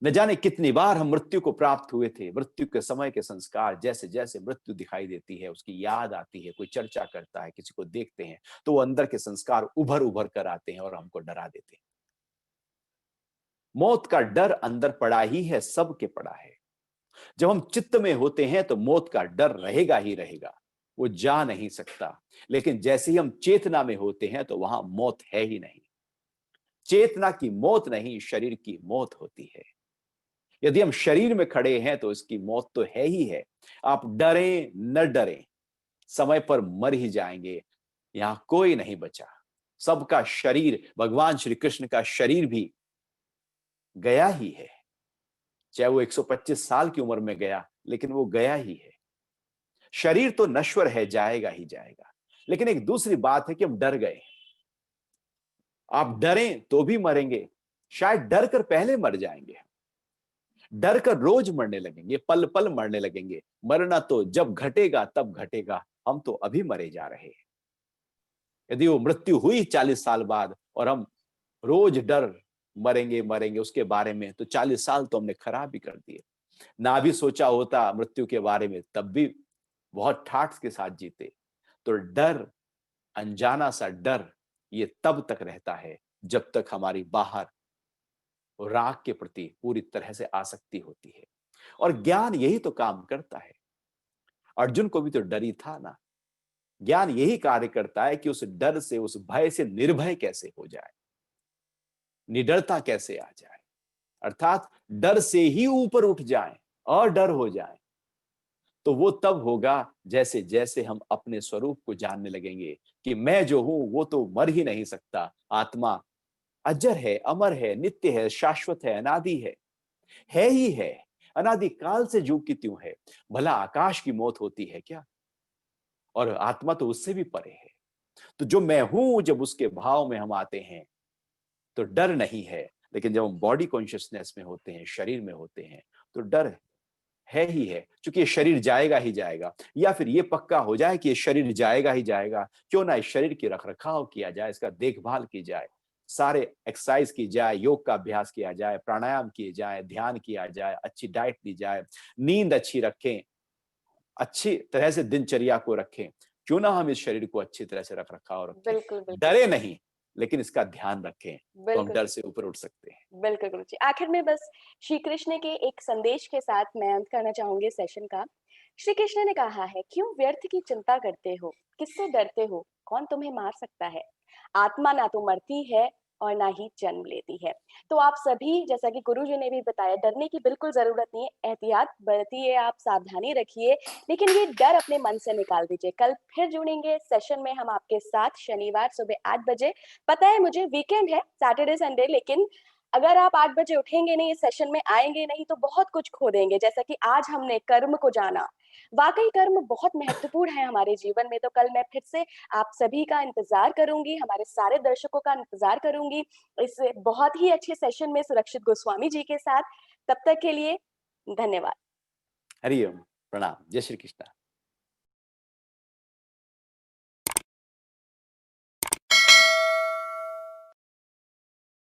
न जाने कितनी बार हम मृत्यु को प्राप्त हुए थे, मृत्यु के समय के संस्कार, जैसे जैसे मृत्यु दिखाई देती है, उसकी याद आती है, कोई चर्चा करता है, किसी को देखते हैं, तो वो अंदर के संस्कार उभर उभर कर आते हैं और हमको डरा देते हैं। मौत का डर अंदर पड़ा ही है, सबके पड़ा है। जब हम चित्त में होते हैं तो मौत का डर रहेगा ही रहेगा, वो जा नहीं सकता। लेकिन जैसे ही हम चेतना में होते हैं तो वहां मौत है ही नहीं। चेतना की मौत नहीं, शरीर की मौत होती है। यदि हम शरीर में खड़े हैं तो इसकी मौत तो है ही है। आप डरें न डरें, समय पर मर ही जाएंगे। यहां कोई नहीं बचा, सबका शरीर, भगवान श्री कृष्ण का शरीर भी गया ही है। चाहे वो 125 साल की उम्र में गया, लेकिन वो गया ही है। शरीर तो नश्वर है, जाएगा ही जाएगा। लेकिन एक दूसरी बात है कि हम डर गए। आप डरें तो भी मरेंगे, शायद डर कर पहले मर जाएंगे। डर कर रोज मरने लगेंगे, पल पल मरने लगेंगे। मरना तो जब घटेगा तब घटेगा, हम तो अभी मरे जा रहे हैं। यदि वो मृत्यु हुई 40 साल बाद और हम रोज डर मरेंगे मरेंगे उसके बारे में, तो 40 साल तो हमने खराब भी कर दिए। ना भी सोचा होता मृत्यु के बारे में, तब भी बहुत ठाठ के साथ जीते। तो डर, अनजाना सा डर, ये तब तक रहता है जब तक हमारी बाहर राग के प्रति पूरी तरह से आसक्ति होती है। और ज्ञान यही तो काम करता है। अर्जुन को भी तो डर ही था ना। ज्ञान यही कार्य करता है कि उस डर से, उस भय से निर्भय कैसे हो जाए, निडरता कैसे आ जाए, अर्थात डर से ही ऊपर उठ जाएं और डर हो जाए। तो वो तब होगा जैसे जैसे हम अपने स्वरूप को जानने लगेंगे कि मैं जो हूं वो तो मर ही नहीं सकता। आत्मा अजर है, अमर है, नित्य है, शाश्वत है, अनादि है। है ही है, अनादिकाल से जो की त्यों है। भला आकाश की मौत होती है क्या? और आत्मा तो उससे भी परे है। तो जो मैं हूं, जब उसके भाव में हम आते हैं तो डर नहीं है। लेकिन जब हम बॉडी कॉन्शियसनेस में होते हैं, शरीर में होते हैं, तो डर है ही है, क्योंकि ये शरीर जाएगा ही जाएगा। या फिर ये पक्का हो जाए कि ये शरीर जाएगा ही जाएगा, क्यों ना इस शरीर की रखरखाव किया जाए, इसका देखभाल की जाए, सारे एक्सरसाइज की जाए, योग का अभ्यास किया जाए, प्राणायाम किए जाए, ध्यान किया जाए, अच्छी डाइट दी जाए, नींद अच्छी रखें, अच्छी तरह से दिनचर्या को रखें। क्यों ना हम इस शरीर को अच्छी तरह से रख रखाव रखें, बिल्कुल, बिल्कुल। डरे नहीं, लेकिन इसका ध्यान रखें, तो हम बिल्कुल, डर से ऊपर उठ सकते हैं। बिल्कुल गुरुजी। आखिर में बस श्री कृष्ण के एक संदेश के साथ मैं अंत करना चाहूँगी सेशन का। श्री कृष्ण ने कहा है, "क्यों व्यर्थ की चिंता करते हो? किससे डरते हो? कौन तुम्हें मार सकता है? आत्मा ना तो मरती है और ना ही जन्म लेती है।" तो आप सभी, जैसा कि गुरुजी ने भी बताया, डरने की बिल्कुल ज़रूरत नहीं है। एहतियात बरतिए, आप सावधानी रखिए, लेकिन ये डर अपने मन से निकाल दीजिए। कल फिर जुड़ेंगे सेशन में हम आपके साथ, शनिवार सुबह 8 बजे। पता है मुझे, वीकेंड है, सैटरडे संडे, लेकिन अगर आप 8 बजे उठेंगे नहीं, इस सेशन में आएँगे नहीं, तो बहुत कुछ खो देंगे। जैसा कि आज हमने कर्म को जाना, वाक़ई कर्म बहुत महत्वपूर्ण है हमारे जीवन में। तो कल मैं फिर से आप सभी का इंतज़ार करूँगी, हमारे सारे दर्शकों का इंतज़ार करूँगी, इस बहुत ही अच्छे सेशन में सुरक्षित गोस्वामी जी के साथ। तब तक के लिए धन्यवाद। हरि ओम, प्रणाम, जय श्री कृष्ण।